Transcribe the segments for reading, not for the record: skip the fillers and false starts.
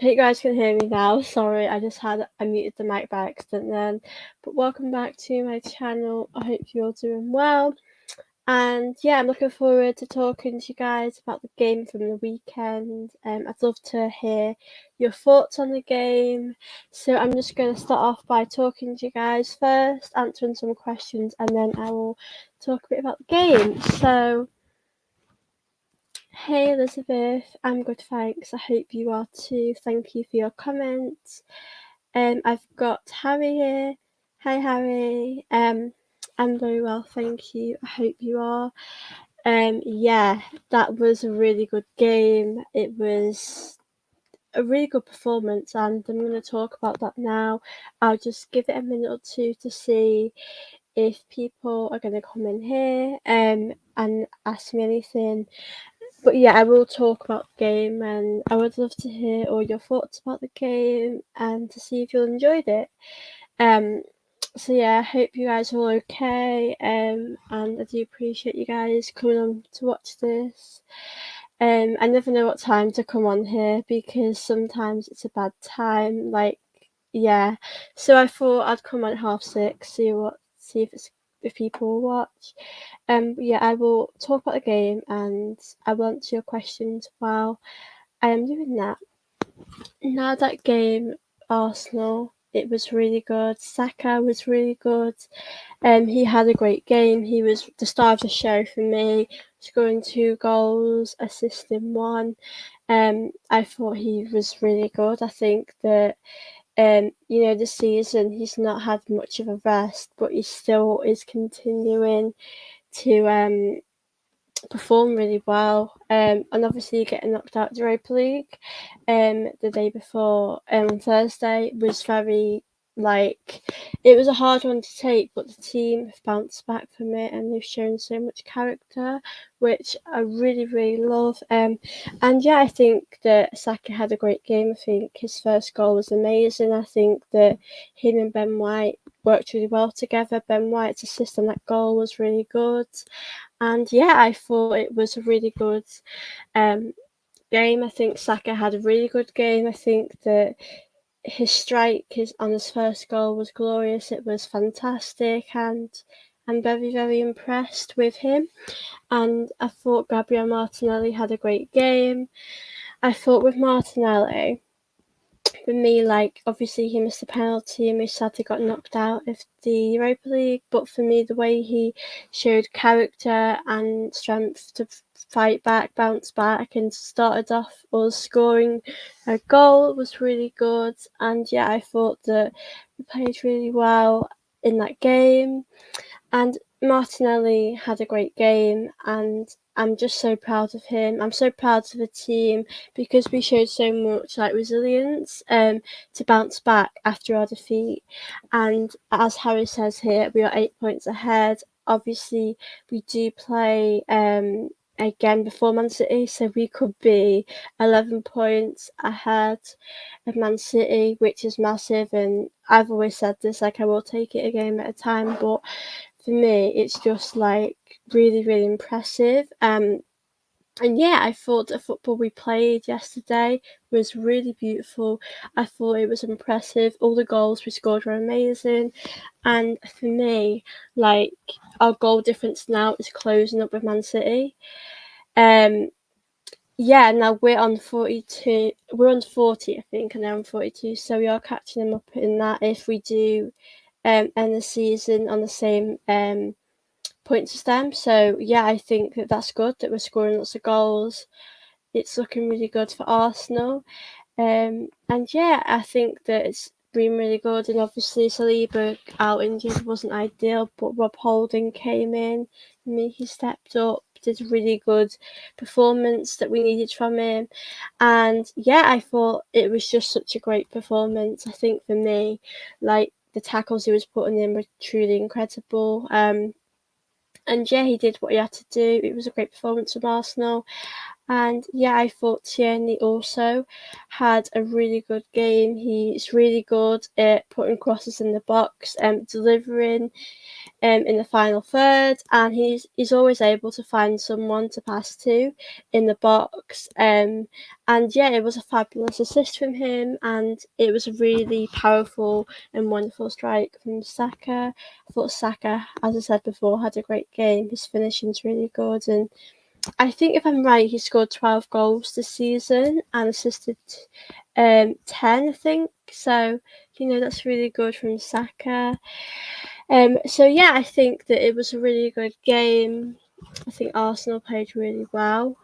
hope you guys can hear me now. Sorry, I muted the mic by accident then. But welcome back to my channel. I hope you're doing well. And yeah, I'm looking forward to talking to you guys about the game from the weekend. I'd love to hear your thoughts on the game. So I'm just going to start off by talking to you guys first, answering some questions, and then I will talk a bit about the game. So, hey Elizabeth, I'm good, thanks. I hope you are too. Thank you for your comments. I've got Harry here. Hi Harry. I'm very well, thank you. I hope you are. Yeah, that was a really good game. It was a really good performance, and I'm going to talk about that now. I'll just give it a minute or two to see if people are going to come in here and ask me anything. But yeah, I will talk about the game, and I would love to hear all your thoughts about the game and to see if you enjoyed it. So yeah, I hope you guys are all okay, and I do appreciate you guys coming on to watch this. I never know what time to come on here because sometimes it's a bad time. Yeah, so I thought I'd come on at 6:30, see if people will watch. Yeah, I will talk about the game and I will answer your questions while I am doing that. Now that game, Arsenal, it was really good. Saka was really good. He had a great game. He was the star of the show for me, scoring 2 goals, assisting 1. I thought he was really good. I think that this season he's not had much of a rest, but he still is continuing to perform really well. And obviously getting knocked out of the Europa League the day before on Thursday was it was a hard one to take, but the team have bounced back from it and they've shown so much character, which I really, really love. And yeah, I think that Saka had a great game. I think his first goal was amazing. I think that him and Ben White worked really well together. Ben White's assist on that goal was really good. And yeah, I thought it was a really good game. I think Saka had a really good game. I think that his strike on his first goal was glorious. It was fantastic, and I'm very, very impressed with him. And I thought Gabriel Martinelli had a great game. I thought with Martinelli, for me, obviously he missed a penalty and we sadly got knocked out of the Europa League. But for me, the way he showed character and strength to fight back, bounce back, and started off us scoring a goal was really good. And yeah, I thought that we played really well in that game. And Martinelli had a great game, and I'm just so proud of him. I'm so proud of the team because we showed so much resilience to bounce back after our defeat. And as Harry says here, we are 8 points ahead. Obviously, we do play again before Man City, so we could be 11 points ahead of Man City, which is massive. And I've always said this, I will take it a game at a time, but for me, it's just really, really impressive. And yeah, I thought the football we played yesterday was really beautiful. I thought it was impressive. All the goals we scored were amazing. And for me, our goal difference now is closing up with Man City. Yeah, now we're on 42. We're on 40, I think, and they're on 42. So we are catching them up in that if we do end the season on the same points as them. So yeah, I think that's good that we're scoring lots of goals. It's looking really good for Arsenal. And yeah, I think that it's been really good. And obviously Saliba out injured wasn't ideal, but Rob Holding came in. He stepped up, did a really good performance that we needed from him. And yeah, I thought it was just such a great performance. I think for me, the tackles he was putting in were truly incredible. And yeah, he did what he had to do. It was a great performance from Arsenal. And yeah, I thought Tierney also had a really good game. He's really good at putting crosses in the box and delivering in the final third, and he's always able to find someone to pass to in the box. And yeah, it was a fabulous assist from him, and it was a really powerful and wonderful strike from Saka. I thought Saka, as I said before, had a great game. His finishing's really good, and I think if I'm right, he scored 12 goals this season and assisted 10, I think. So, that's really good from Saka. So yeah, I think that it was a really good game. I think Arsenal played really well.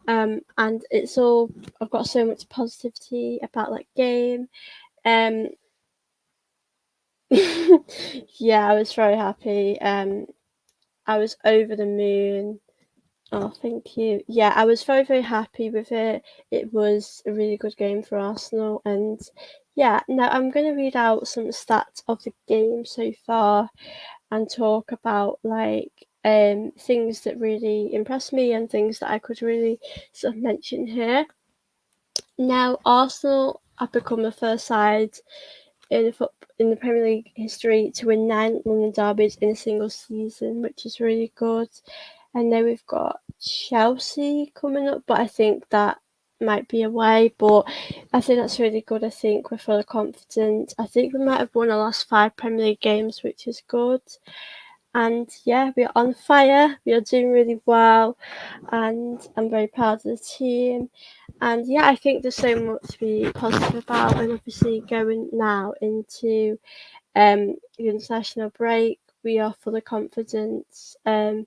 And I've got so much positivity about that game. Um, yeah, I was very happy. I was over the moon. Oh, thank you. Yeah, I was very, very happy with it. It was a really good game for Arsenal. And yeah, now I'm going to read out some stats of the game so far and talk about things that really impressed me and things that I could really sort of mention here. Now, Arsenal have become the first side in the Premier League history to win 9 London derbies in a single season, which is really good. And now we've got Chelsea coming up, but I think that might be away. But I think that's really good. I think we're full of confidence. I think we might have won our last 5 Premier League games, which is good. And yeah, we are on fire. We are doing really well, and I'm very proud of the team. And yeah, I think there's so much to be positive about. And obviously, going now into the international break, we are full of confidence. And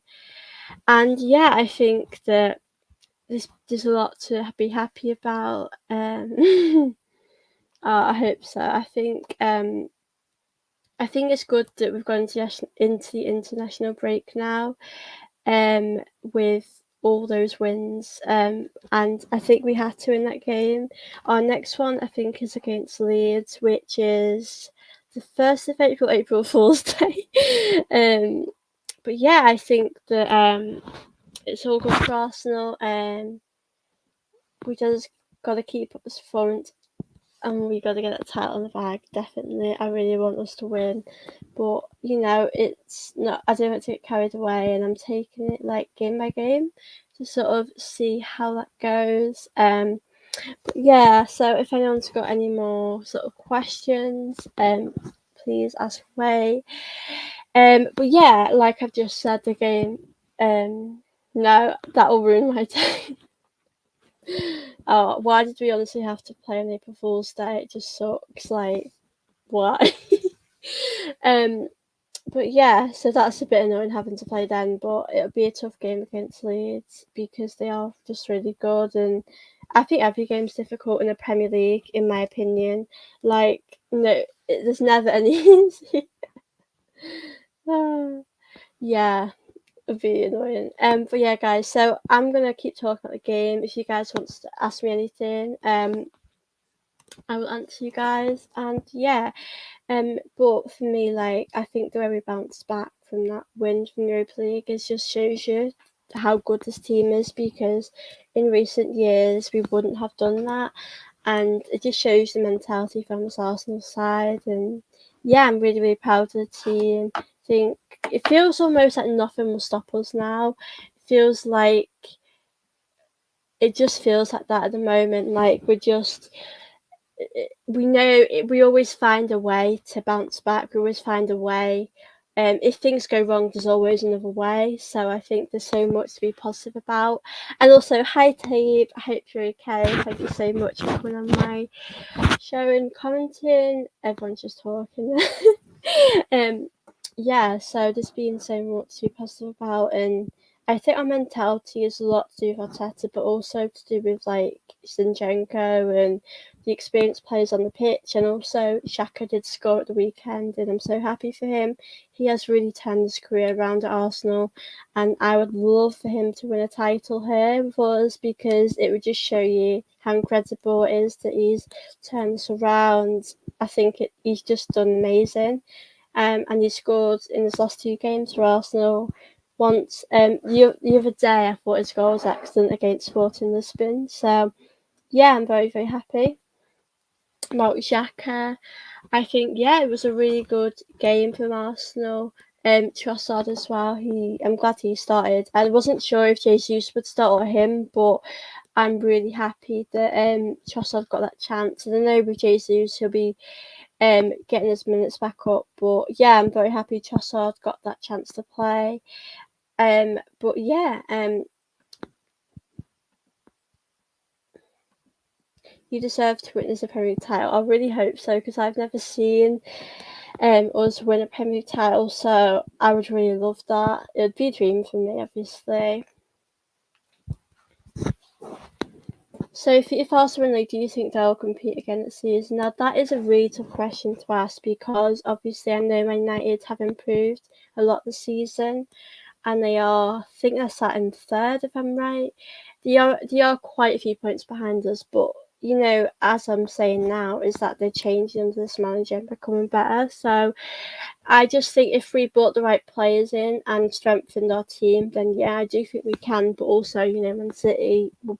yeah, I think that there's a lot to be happy about. I hope so. I think it's good that we've gone into the international break now, with all those wins. And I think we had to win that game. Our next one, I think, is against Leeds, which is the 1st of April, April Fool's Day. But yeah, I think that it's all good for Arsenal. We just got to keep up this performance, and we got to get that title in the bag. Definitely, I really want us to win, but it's not. I don't want to get carried away, and I'm taking it like game by game to sort of see how that goes. But yeah. So if anyone's got any more sort of questions, please ask away. But yeah, like I've just said, the game. No, that will ruin my day. Oh, why did we honestly have to play on April Fool's Day? It just sucks. Like, why? um, but yeah, so that's a bit annoying having to play then. But it'll be a tough game against Leeds because they are just really good, and I think every game's difficult in the Premier League, in my opinion. Like, no, there's never any easy. Yeah. Would be annoying. But yeah, guys. So I'm gonna keep talking about the game. If you guys want to ask me anything, I will answer you guys. And yeah, but for me, like, I think the way we bounced back from that win from the Europa League is just shows you how good this team is, because in recent years we wouldn't have done that, and it just shows the mentality from this Arsenal side. And yeah, I'm really, really proud of the team. I think it feels almost like nothing will stop us now. It just feels like that at the moment. Like we know we always find a way to bounce back. We always find a way. If things go wrong, there's always another way. So I think there's so much to be positive about. And also, hi Taib, I hope you're okay. Thank you so much for coming on my show and commenting. Everyone's just talking. Yeah, so there's been so much to be positive about, and I think our mentality is a lot to do with Arteta, but also to do with like Zinchenko and the experienced players on the pitch. And also Xhaka did score at the weekend, and I'm so happy for him. He has really turned his career around at Arsenal, and I would love for him to win a title here with us, because it would just show you how incredible it is that he's turned this around. I think he's just done amazing. And he scored in his last 2 games for Arsenal. once. The other day I thought his goal was excellent against Sporting Lisbon. So yeah, I'm very very happy about Xhaka. I think yeah, it was a really good game from Arsenal. Trossard as well. I'm glad he started. I wasn't sure if Jesus would start or him, but I'm really happy that Trossard got that chance. And I know with Jesus he'll be getting his minutes back up. But yeah, I'm very happy Trossard got that chance to play. But yeah, you deserve to witness a Premier League title. I really hope so because I've never seen us win a Premier League title, so I would really love that. It would be a dream for me, obviously. So if Arsenal win, do you think they'll compete again this season? Now that is a really tough question to ask because obviously I know Man United have improved a lot this season, and I think they're sat in third if I'm right. They are quite a few points behind us, but as I'm saying now, is that they're changing under this manager and becoming better. So I just think if we brought the right players in and strengthened our team, then yeah, I do think we can. But also, Man City will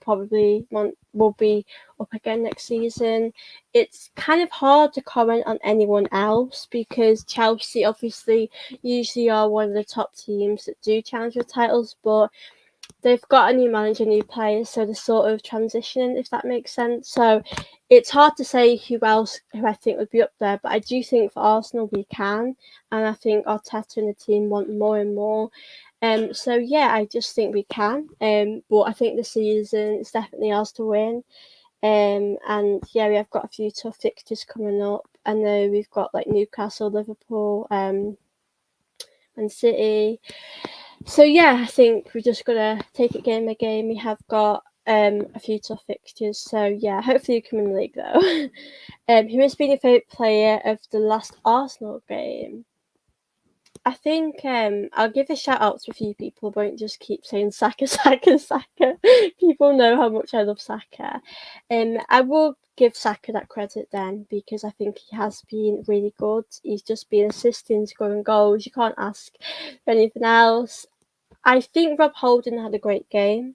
be up again next season. It's kind of hard to comment on anyone else because Chelsea obviously usually are one of the top teams that do challenge for titles, but they've got a new manager, new players, so they're sort of transitioning, if that makes sense. So it's hard to say who I think would be up there, but I do think for Arsenal we can, and I think Arteta and the team want more and more. So yeah, I just think we can. But I think the season is definitely ours to win. And yeah, we have got a few tough fixtures coming up. I know we've got like Newcastle, Liverpool, and City. So yeah, I think we're just gonna take it game by game. We have got a few tough fixtures, so yeah, hopefully you come in the league though. Who has been your favourite player of the last Arsenal game? I think I'll give a shout out to a few people, but won't just keep saying Saka, Saka, Saka. People know how much I love Saka. I will give Saka that credit then because I think he has been really good. He's just been assisting, scoring goals. You can't ask for anything else. I think Rob Holding had a great game.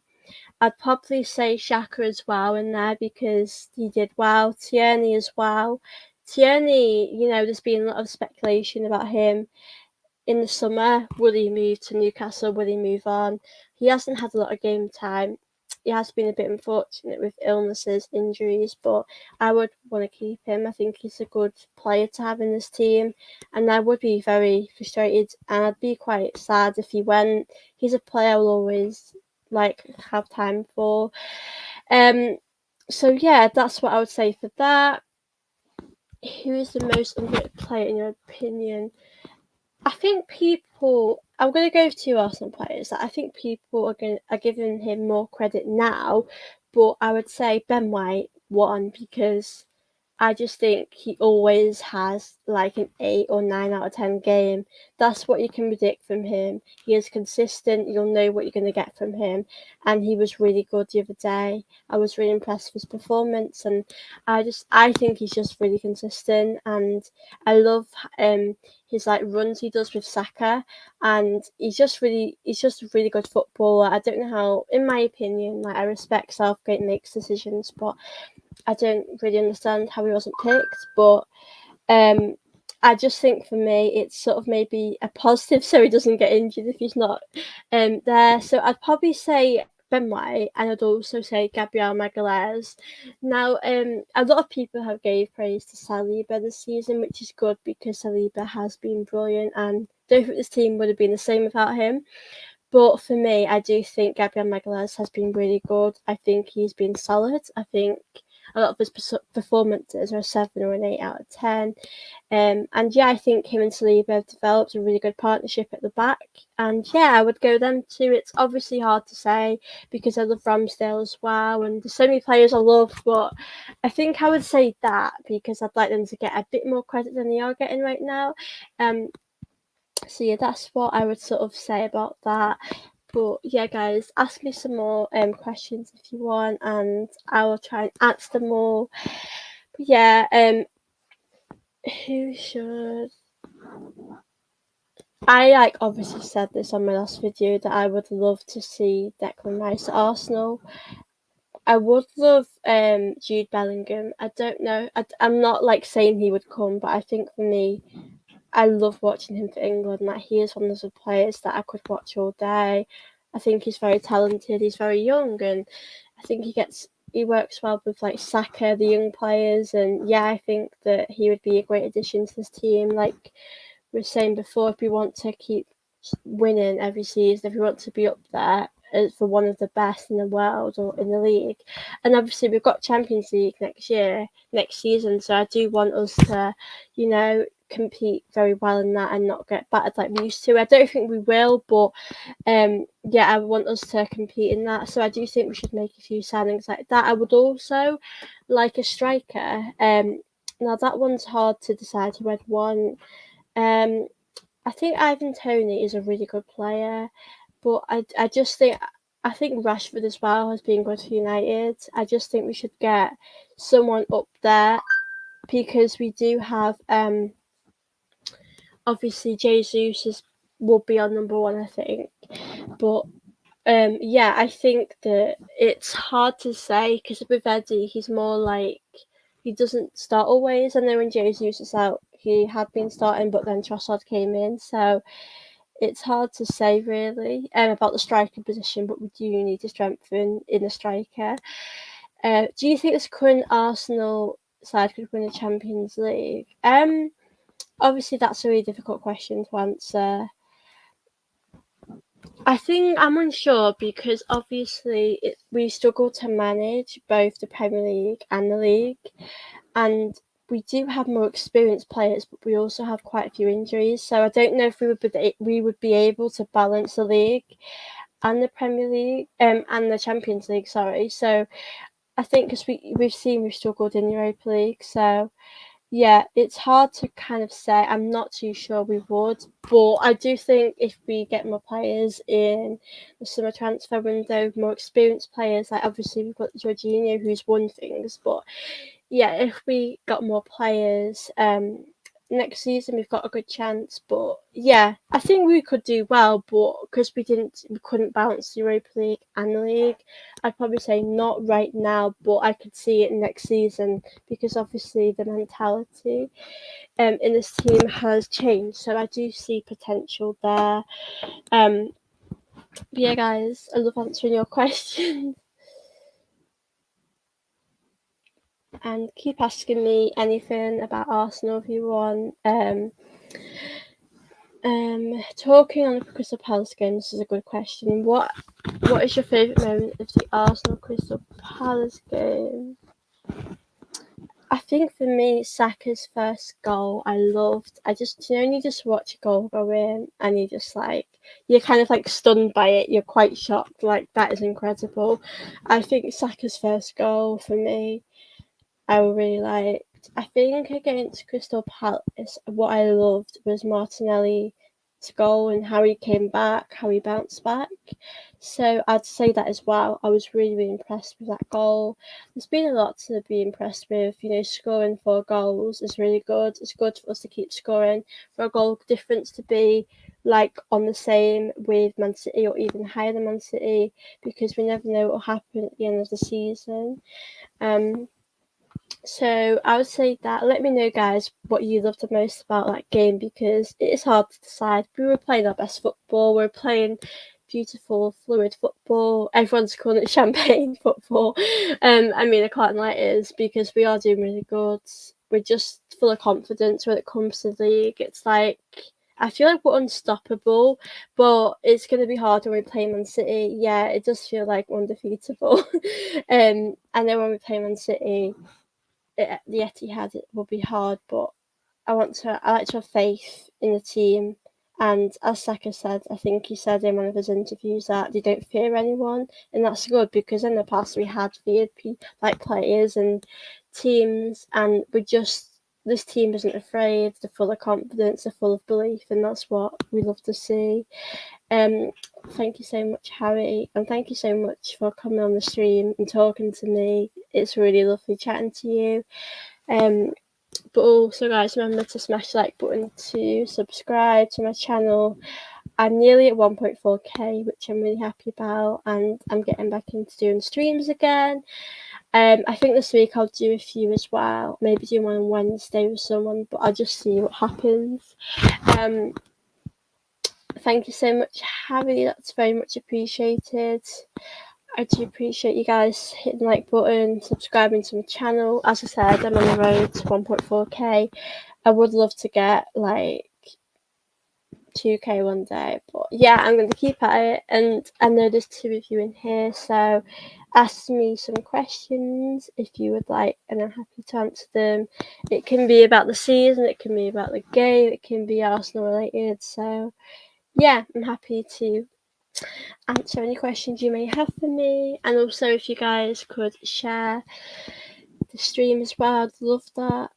I'd probably say Xhaka as well in there because he did well. Tierney as well. Tierney, there's been a lot of speculation about him in the summer. Will he move to Newcastle? Will he move on? He hasn't had a lot of game time. He has been a bit unfortunate with illnesses, injuries, but I would want to keep him. I think he's a good player to have in this team, and I would be very frustrated and I'd be quite sad if he went. He's a player I'll always have time for. So yeah, that's what I would say for that. Who is the most underrated player in your opinion? I think people. I'm going to go with two Arsenal players that I think people are giving him more credit now, but I would say Ben White one because I just think he always has like an 8 or 9 out of 10 game. That's what you can predict from him. He is consistent. You'll know what you're going to get from him, and he was really good the other day. I was really impressed with his performance, and I think he's just really consistent, and I love his runs he does with Saka, and he's just a really good footballer. I don't know how, in my opinion, I respect Southgate makes decisions, but I don't really understand how he wasn't picked, but I just think for me it's sort of maybe a positive so he doesn't get injured if he's not there. So I'd probably say Ben White and I'd also say Gabriel Magalhaes. Now, a lot of people have gave praise to Saliba this season, which is good because Saliba has been brilliant and I don't think this team would have been the same without him. But for me, I do think Gabriel Magalhaes has been really good. I think he's been solid. I think a lot of his performances are a 7 or an 8 out of 10. And yeah, I think him and Saliba have developed a really good partnership at the back. And yeah, I would go them two. It's obviously hard to say because I love Ramsdale as well. And there's so many players I love, but I think I would say that because I'd like them to get a bit more credit than they are getting right now. So yeah, that's what I would sort of say about that. But yeah, guys, ask me some more questions if you want, and I will try and answer them all. But yeah, who should I like obviously said this on my last video that I would love to see Declan Rice at Arsenal. I would love Jude Bellingham. I don't know. I'm not like saying he would come, but I think for me, I love watching him for England. Like he is one of the players that I could watch all day. I think he's very talented. He's very young, and I think he works well with like Saka, the young players, and yeah, I think that he would be a great addition to this team. Like we were saying before, if we want to keep winning every season, if we want to be up there for one of the best in the world or in the league, and obviously we've got Champions League next season, so I do want us to, you know, compete very well in that and not get battered like we used to. I don't think we will, but yeah, I want us to compete in that. So I do think we should make a few signings like that. I would also like a striker. Now that one's hard to decide who I'd want. Um, I think Ivan Toney is a really good player, but I just think I think Rashford as well has been good for United. I just think we should get someone up there because we do have obviously Jesus will be on number one, I think, but yeah, I think that it's hard to say because with Eddie, he's more like he doesn't start always. I know when Jesus was out, he had been starting, but then Trossard came in, so it's hard to say really about the striker position. But we do need to strengthen in the striker. Do you think this current Arsenal side could win the Champions League? Obviously that's a really difficult question to answer. I think I'm unsure because obviously we struggle to manage both the Premier League and the league, and we do have more experienced players, but we also have quite a few injuries. So I don't know if we would be able to balance the league and the Premier League, and the Champions League. Sorry. So I think because we've struggled in the Europa League, so yeah, it's hard to kind of say. I'm not too sure we would, but I do think if we get more players in the summer transfer window, more experienced players, like obviously we've got Jorginho who's won things, but yeah, if we got more players next season, we've got a good chance. But yeah, I think we could do well, but because we couldn't balance the Europa League and the league, I'd probably say not right now, but I could see it next season because obviously the mentality in this team has changed. So I do see potential there. But yeah, guys, I love answering your questions. And keep asking me anything about Arsenal if you want. Talking on the Crystal Palace game, this is a good question. What is your favourite moment of the Arsenal Crystal Palace game? I think for me, Saka's first goal, I loved. I just, you know, when you just watch a goal go in and you just like, you're kind of like stunned by it. You're quite shocked. Like, that is incredible. I think Saka's first goal for me, I really liked. I think against Crystal Palace, what I loved was Martinelli's goal and how he came back, how he bounced back. So I'd say that as well. I was really, really impressed with that goal. There's been a lot to be impressed with. You know, scoring 4 goals is really good. It's good for us to keep scoring. For a goal difference to be like on the same with Man City or even higher than Man City because we never know what will happen at the end of the season. So I would say that let me know, guys, what you loved the most about that game because it is hard to decide. We were playing our best football. We are playing beautiful, fluid football. Everyone's calling it champagne football. I mean, I can't lie, it is because we are doing really good. We're just full of confidence when it comes to the league. It's like I feel like we're unstoppable, but it's going to be hard when we play Man City. Yeah, it does feel like undefeatable. And then when we play Man City the Etihad it will be hard, but I like to have faith in the team. And as Saka said, I think he said in one of his interviews that they don't fear anyone, and that's good because in the past we had feared like players and teams, and this team isn't afraid. They're full of confidence. They're full of belief, and that's what we love to see. Thank you so much, Harry, and thank you so much for coming on the stream and talking to me. It's really lovely chatting to you. Um, But also, guys, remember to smash the like button to subscribe to my channel. I'm nearly at 1.4k, which I'm really happy about, and I'm getting back into doing streams again. I think this week I'll do a few as well, maybe do one on Wednesday with someone, but I'll just see what happens. Thank you so much, Harry, that's very much appreciated. I do appreciate you guys hitting the like button, subscribing to my channel. As I said, I'm on the road to 1.4k. I would love to get like 2k one day, but yeah, I'm going to keep at it. And I know there's 2 of you in here, so ask me some questions if you would like, and I'm happy to answer them. It can be about the season, it can be about the game, it can be Arsenal related. So yeah, I'm happy to answer any questions you may have for me. And also, if you guys could share the stream as well, I'd love that.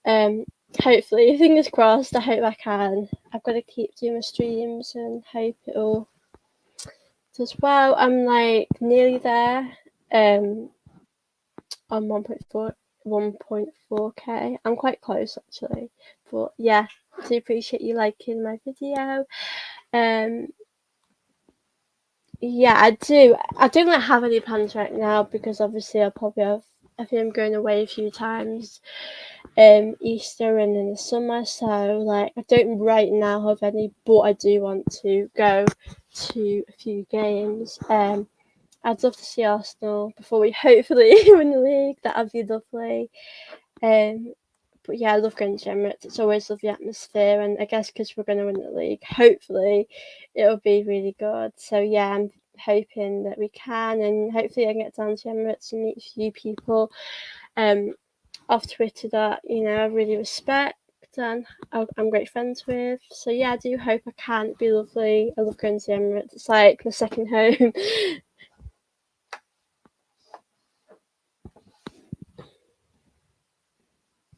Hopefully, fingers crossed, I hope I can. I've got to keep doing my streams and hope it all does well. I'm like nearly there on 1.4k. I'm quite close actually, but yeah, I do appreciate you liking my video. Yeah, I do. I don't like have any plans right now because obviously I'll probably have. I think I'm going away a few times, Easter and in the summer. So like I don't right now have any, but I do want to go to a few games. I'd love to see Arsenal before we hopefully win the league. That'd be lovely. But yeah, I love going to Emirates. It's always lovely atmosphere, and I guess because we're going to win the league, hopefully it'll be really good. So yeah, I'm hoping that we can, and hopefully I can get down to Emirates and meet a few people off Twitter that I really respect and I'm great friends with. So yeah, I do hope I can. It'd be lovely. I love going to Emirates. It's like my second home.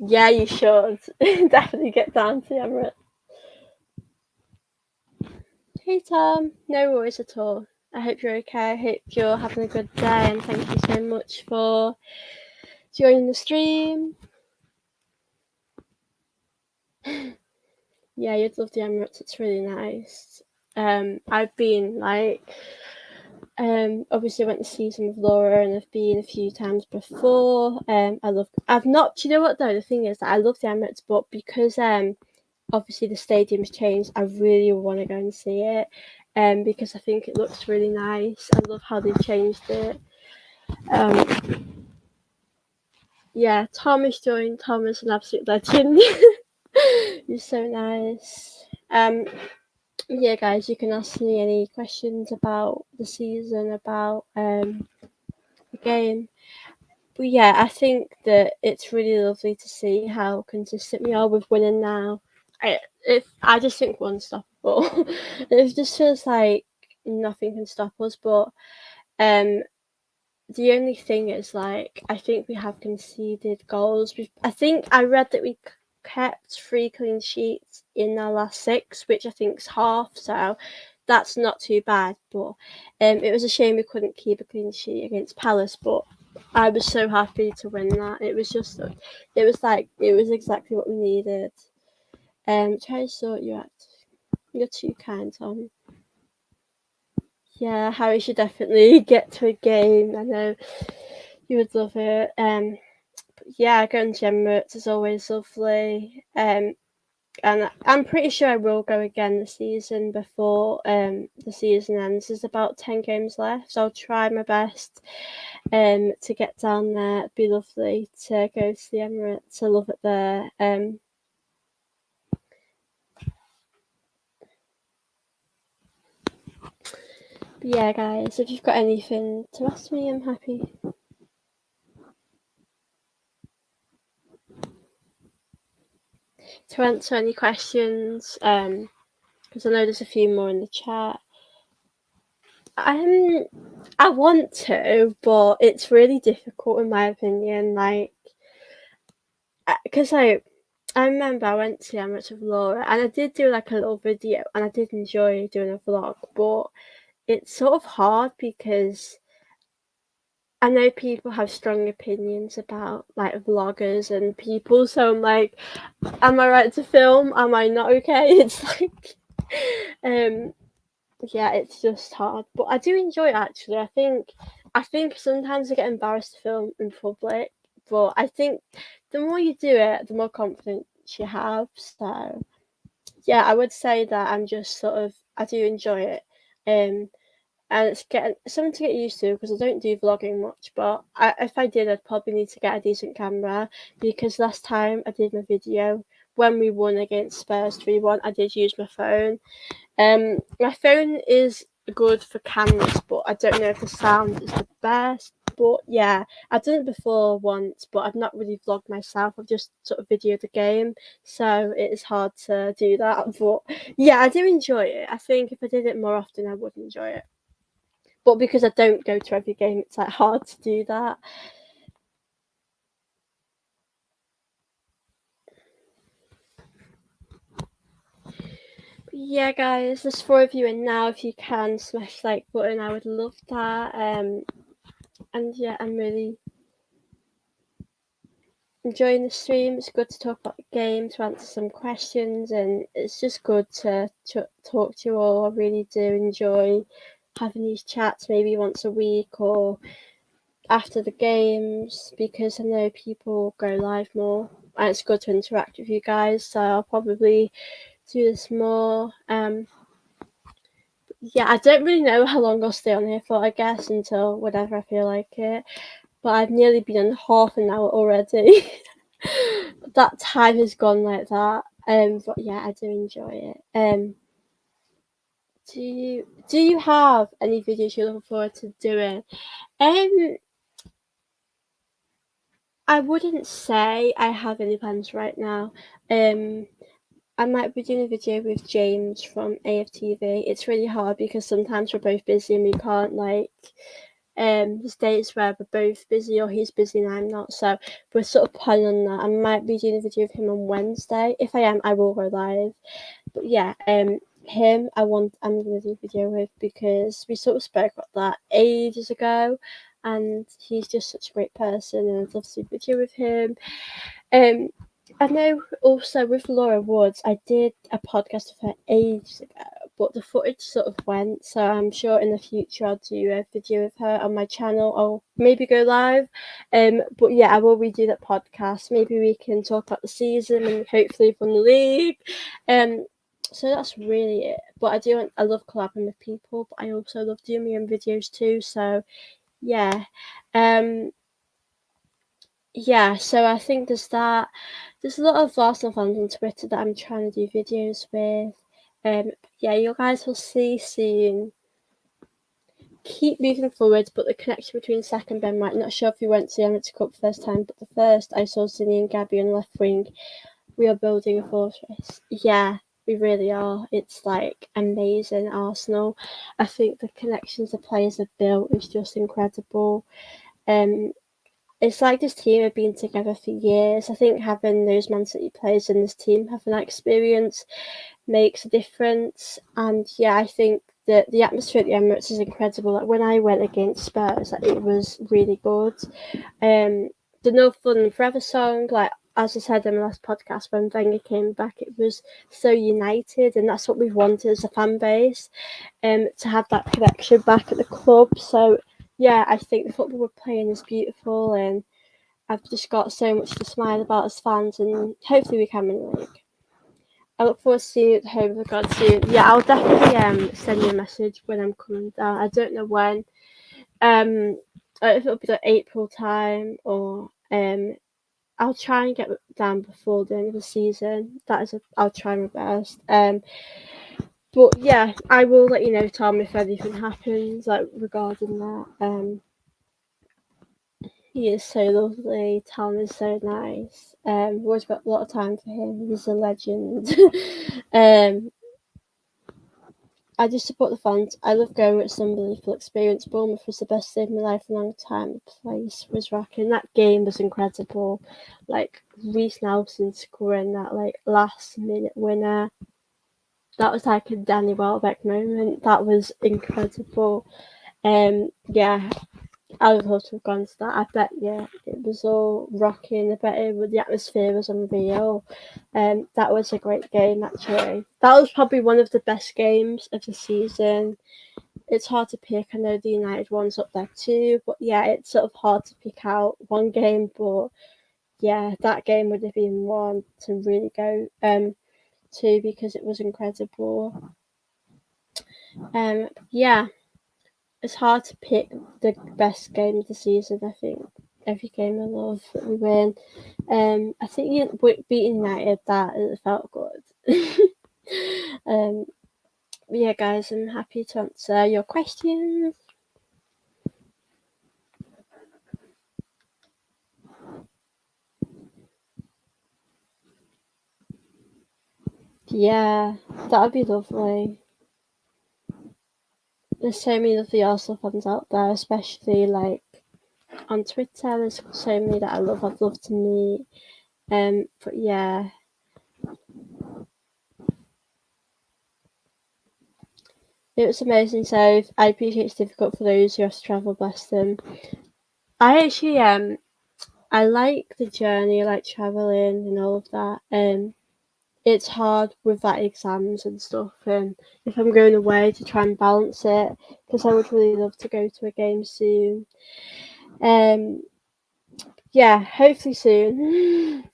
Yeah, you should definitely get down to Emirates. Hey Tom, no worries at all. I hope you're okay. I hope you're having a good day, and thank you so much for joining the stream. Yeah, you'd love the Emirates. It's really nice. I've been like, obviously I went to see some of Laura, and I've been a few times before. I've not. Do you know what though? The thing is that I love the Emirates, but because obviously the stadium's changed, I really want to go and see it. Because I think it looks really nice. I love how they've changed it. Yeah, Thomas joined. Thomas, an absolute legend. He's so nice. Yeah, guys, you can ask me any questions about the season, about the game. But yeah, I think that it's really lovely to see how consistent we are with winning now. I just think we're unstoppable. It just feels like nothing can stop us. But the only thing is, like, I think we have conceded goals. I think I read that we kept 3 clean sheets in our last 6, which I think is half. So that's not too bad. But it was a shame we couldn't keep a clean sheet against Palace. But I was so happy to win that. It was exactly what we needed. Try to sort you out. You're too kind, Tom. Yeah, Harry should definitely get to a game. I know you would love it. Yeah, going to Emirates is always lovely. And I'm pretty sure I will go again this season before the season ends. There's about 10 games left, so I'll try my best to get down there. It'd be lovely to go to the Emirates. I love it there. But yeah, guys, if you've got anything to ask me, I'm happy. To answer any questions, because I know there's a few more in the chat. I want to, but it's really difficult in my opinion. Like, because I remember I went to Emirates with Laura, and I did do like a little video, and I did enjoy doing a vlog, but it's sort of hard because I know people have strong opinions about like vloggers and people, so I'm like, am I right to film? Am I not okay? It's like, um, yeah, it's just hard, but I do enjoy it actually. I think sometimes I get embarrassed to film in public, but I think the more you do it, the more confidence you have. So yeah, I would say that I'm just sort of I do enjoy it. Um, and it's getting something to get used to because I don't do vlogging much. But if I did, I'd probably need to get a decent camera because last time I did my video when we won against Spurs 3-1, I did use my phone. My phone is good for cameras, but I don't know if the sound is the best. But yeah, I've done it before once, but I've not really vlogged myself. I've just sort of videoed the game, so it is hard to do that. But yeah, I do enjoy it. I think if I did it more often, I would enjoy it. But because I don't go to every game, it's like hard to do that. Yeah, guys, there's 4 of you in now. If you can smash like button, I would love that. And yeah, I'm really enjoying the stream. It's good to talk about the game, to answer some questions, and it's just good to talk to you all. I really do enjoy having these chats maybe once a week or after the games because I know people go live more and it's good to interact with you guys. So I'll probably do this more. Yeah, I don't really know how long I'll stay on here for, I guess, until whenever I feel like it. But I've nearly been on half an hour already. That time has gone like that. But yeah, I do enjoy it. Do you have any videos you're looking forward to doing? Um, I wouldn't say I have any plans right now. Um, I might be doing a video with James from AFTV. It's really hard because sometimes we're both busy and we can't like there's days where we're both busy or he's busy and I'm not. So we're sort of planning on that. I might be doing a video of him on Wednesday. If I am, I will go live. But yeah, him I'm gonna do a video with because we sort of spoke about that ages ago and he's just such a great person and I'd love to do a video with him. Um, I know also with Laura Woods, I did a podcast with her ages ago, but the footage sort of went. So I'm sure in the future I'll do a video with her on my channel. I'll maybe go live. But yeah, I will redo that podcast. Maybe we can talk about the season and hopefully win the league. Um, so that's really it. But I love collabing with people, but I also love doing my own videos too. So yeah. Um, yeah, so I think there's that. There's a lot of Arsenal fans on Twitter that I'm trying to do videos with. Yeah, you guys will see soon. Keep moving forward, but the connection between Saka and Ben White. Not sure if you went to the Emirates Cup first time, but the first I saw Zinni and Gabby on left wing. We are building a fortress. Yeah, we really are. It's like amazing, Arsenal. I think the connections the players have built is just incredible. Um, it's like this team have been together for years. I think having those Man City players in this team having that experience makes a difference. And yeah, I think that the atmosphere at the Emirates is incredible. Like when I went against Spurs, like, it was really good. The No Fun Forever song, like as I said in the last podcast, when Wenger came back, it was so united, and that's what we've wanted as a fan base. To have that connection back at the club. So yeah, I think the football we're playing is beautiful, and I've just got so much to smile about as fans, and hopefully we can win the league. I look forward to seeing you at the home of the God soon. Yeah, I'll definitely send you a message when I'm coming down. I don't know when. If it'll be like April time or I'll try and get down before the end of the season. I'll try my best. But yeah, I will let you know, Tom, if anything happens like regarding that. He is so lovely. Tom is so nice. We've always got a lot of time for him. He's a legend. um, I just support the fans. I love going. It's an unbelievable experience. Bournemouth was the best day of my life in a long time. The place was rocking. That game was incredible. Like Reece Nelson scoring that like last minute winner. That was like a Danny Welbeck moment. That was incredible. Yeah, I would love to have gone to that. I bet, yeah, it was all rocking. I bet the atmosphere was unreal. That was a great game, actually. That was probably one of the best games of the season. It's hard to pick. I know the United one's up there too, but yeah, it's sort of hard to pick out one game. But yeah, that game would have been one to really go to because it was incredible. Yeah, it's hard to pick the best game of the season. I think every game I love that we win. I think beating United that it felt good. um, yeah, guys, I'm happy to answer your questions. Yeah, that would be lovely. There's so many lovely Arsenal fans out there, especially like on Twitter. There's so many that I love. I'd love to meet. But yeah, it was amazing. So I appreciate it's difficult for those who have to travel. Bless them. I actually I like the journey, I like traveling and all of that. It's hard with that exams and stuff. And if I'm going away to try and balance it, because I would really love to go to a game soon. Um, yeah, hopefully soon.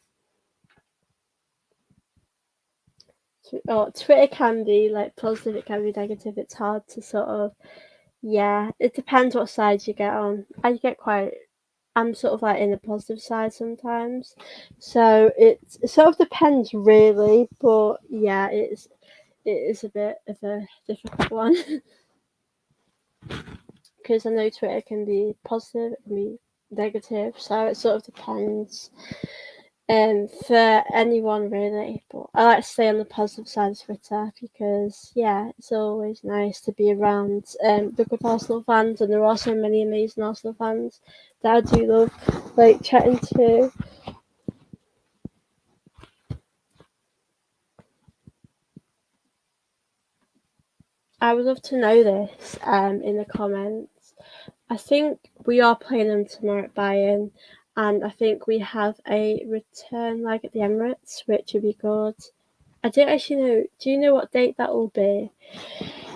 Twitter can be like positive, it can be negative. It's hard to sort of, yeah, it depends what side you get on. I get quite, I'm sort of like in the positive side sometimes. So it sort of depends really, but yeah, it is a bit of a difficult one because I know Twitter can be positive, it can be negative, so it sort of depends. For anyone really, but I like to stay on the positive side of Twitter because yeah, it's always nice to be around the good Arsenal fans, and there are so many amazing Arsenal fans that I do love like chatting to. I would love to know this in the comments. I think we are playing them tomorrow at Bayern, and I think we have a return leg at the Emirates, which would be good. I don't actually know. Do you know what date that will be?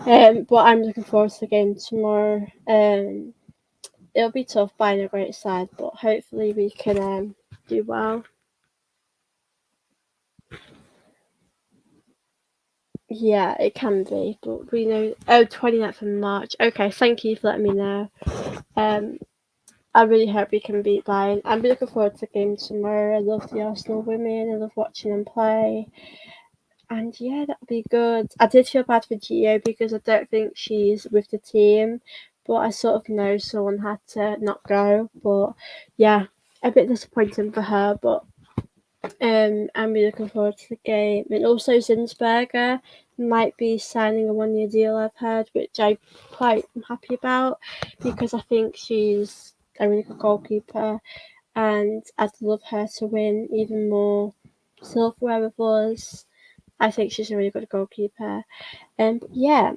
But I'm looking forward to the game tomorrow. It'll be tough buying a great side, but hopefully we can do well. Yeah, it can be, but we know. Oh, 29th of March. Okay, thank you for letting me know. Um, I really hope we can beat Bayern. I'm looking forward to the game tomorrow. I love the Arsenal women. I love watching them play. And yeah, that'll be good. I did feel bad for Gio because I don't think she's with the team, but I sort of know someone had to not go. But yeah, a bit disappointing for her. But I'm really looking forward to the game. And also Zinsberger might be signing a 1 year deal. I've heard, which I quite am happy about because I think she's a really good goalkeeper, and I'd love her to win even more silverware with us. I think she's a really good goalkeeper. Yeah,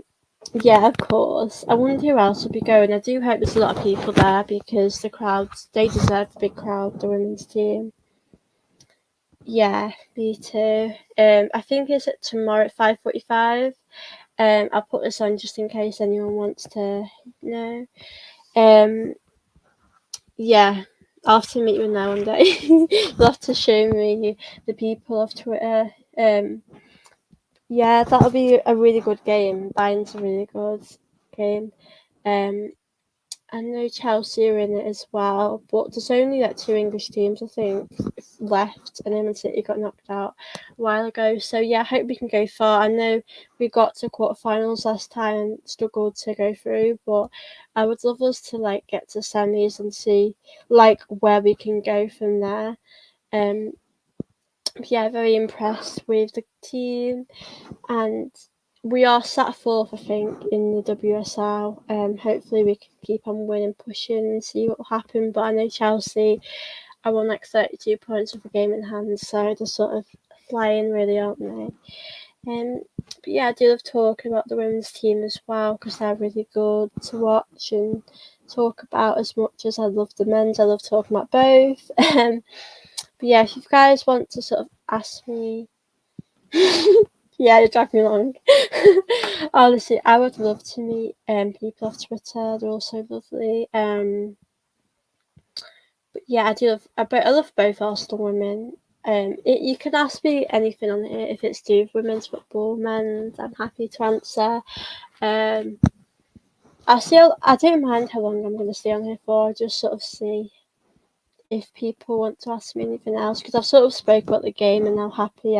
yeah, of course. I wonder who else will be going. I do hope there's a lot of people there because the crowds, they deserve the big crowd, the women's team. Yeah, me too. I think it's at tomorrow at 5:45. I'll put this on just in case anyone wants to know. Um, yeah, I'll have to meet you now one day. You'll have to show me the people of Twitter. Yeah, that'll be a really good game. Bayern's a really good game. Um, I know Chelsea are in it as well, but there's only like two English teams I think left, and then Man City got knocked out a while ago. So yeah, I hope we can go far. I know we got to quarterfinals last time and struggled to go through, but I would love us to like get to semis and see like where we can go from there. Um, yeah, very impressed with the team, and we are sat fourth, I think, in the WSL. Hopefully we can keep on winning, pushing, and see what will happen. But I know Chelsea are on like 32 points with a game in hand, so they're sort of flying, really, aren't they? But yeah, I do love talking about the women's team as well because they're really good to watch and talk about as much as I love the men's. I love talking about both. But yeah, if you guys want to sort of ask me, yeah, you drag me along. Honestly, I would love to meet people off Twitter. They're all so lovely. But yeah, I love both Arsenal women. You can ask me anything on it if it's to do with women's football, men's. I'm happy to answer. Um, I don't mind how long I'm going to stay on here for. I just sort of see if people want to ask me anything else because I've sort of spoke about the game and how happy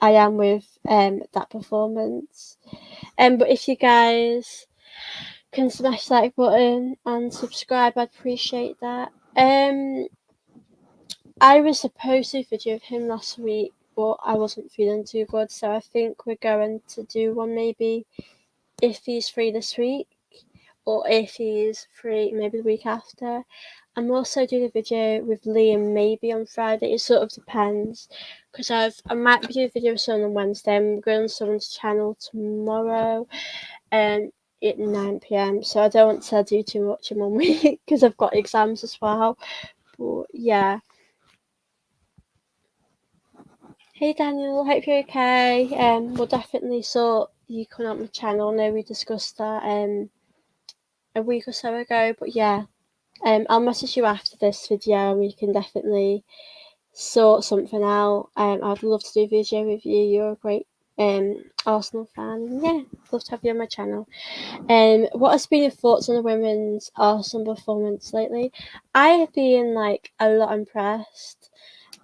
I am with that performance. But if you guys can smash that like button and subscribe, I'd appreciate that. I was supposed to video of him last week, but I wasn't feeling too good, so I think we're going to do one maybe if he's free this week, or if he's free maybe the week after. I'm also doing a video with Liam maybe on Friday. It sort of depends, because I might be doing a video with someone on Wednesday. I'm going on someone's channel tomorrow, at 9 p.m. So I don't want to do too much in 1 week because I've got exams as well. But yeah. Hey Daniel, hope you're okay. We'll definitely sort you coming on my channel. I know we discussed that a week or so ago, but yeah, I'll message you after this video and we can definitely sort something out. I'd love to do a video with you. You're a great Arsenal fan. Yeah, love to have you on my channel. What has been your thoughts on the women's Arsenal performance lately? I have been like a lot impressed.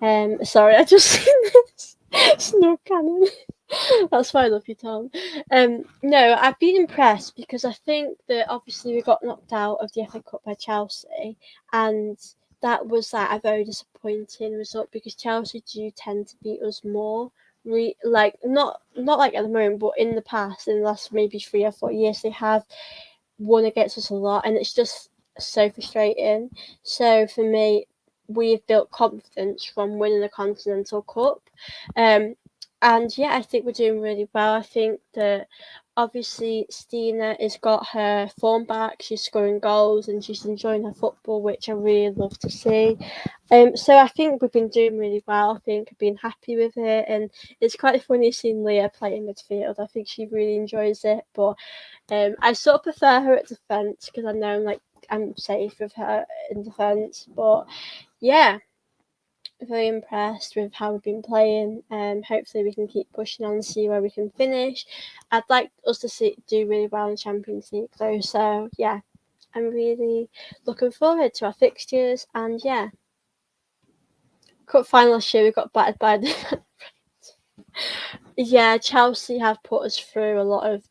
Sorry, I just seen this snow cannon. That's why I love you, Tom. No, I've been impressed because I think that obviously we got knocked out of the FA Cup by Chelsea, and that was like a very disappointing result because Chelsea do tend to beat us more. Like not like at the moment, but in the past, in the last maybe 3 or 4 years, they have won against us a lot, and it's just so frustrating. So for me, we've built confidence from winning the Continental Cup. And yeah, I think we're doing really well. I think that obviously Stina has got her form back. She's scoring goals and she's enjoying her football, which I really love to see. So I think we've been doing really well. I think I've been happy with it, and it's quite funny seeing Leah play in midfield. I think she really enjoys it, but I sort of prefer her at defence because I know I'm safe with her in defence. But yeah, very impressed with how we've been playing. Hopefully we can keep pushing on and see where we can finish. I'd like us to do really well in Champions League though. So yeah, I'm really looking forward to our fixtures. And yeah, cup final last year we got battered by the. Yeah, Chelsea have put us through a lot of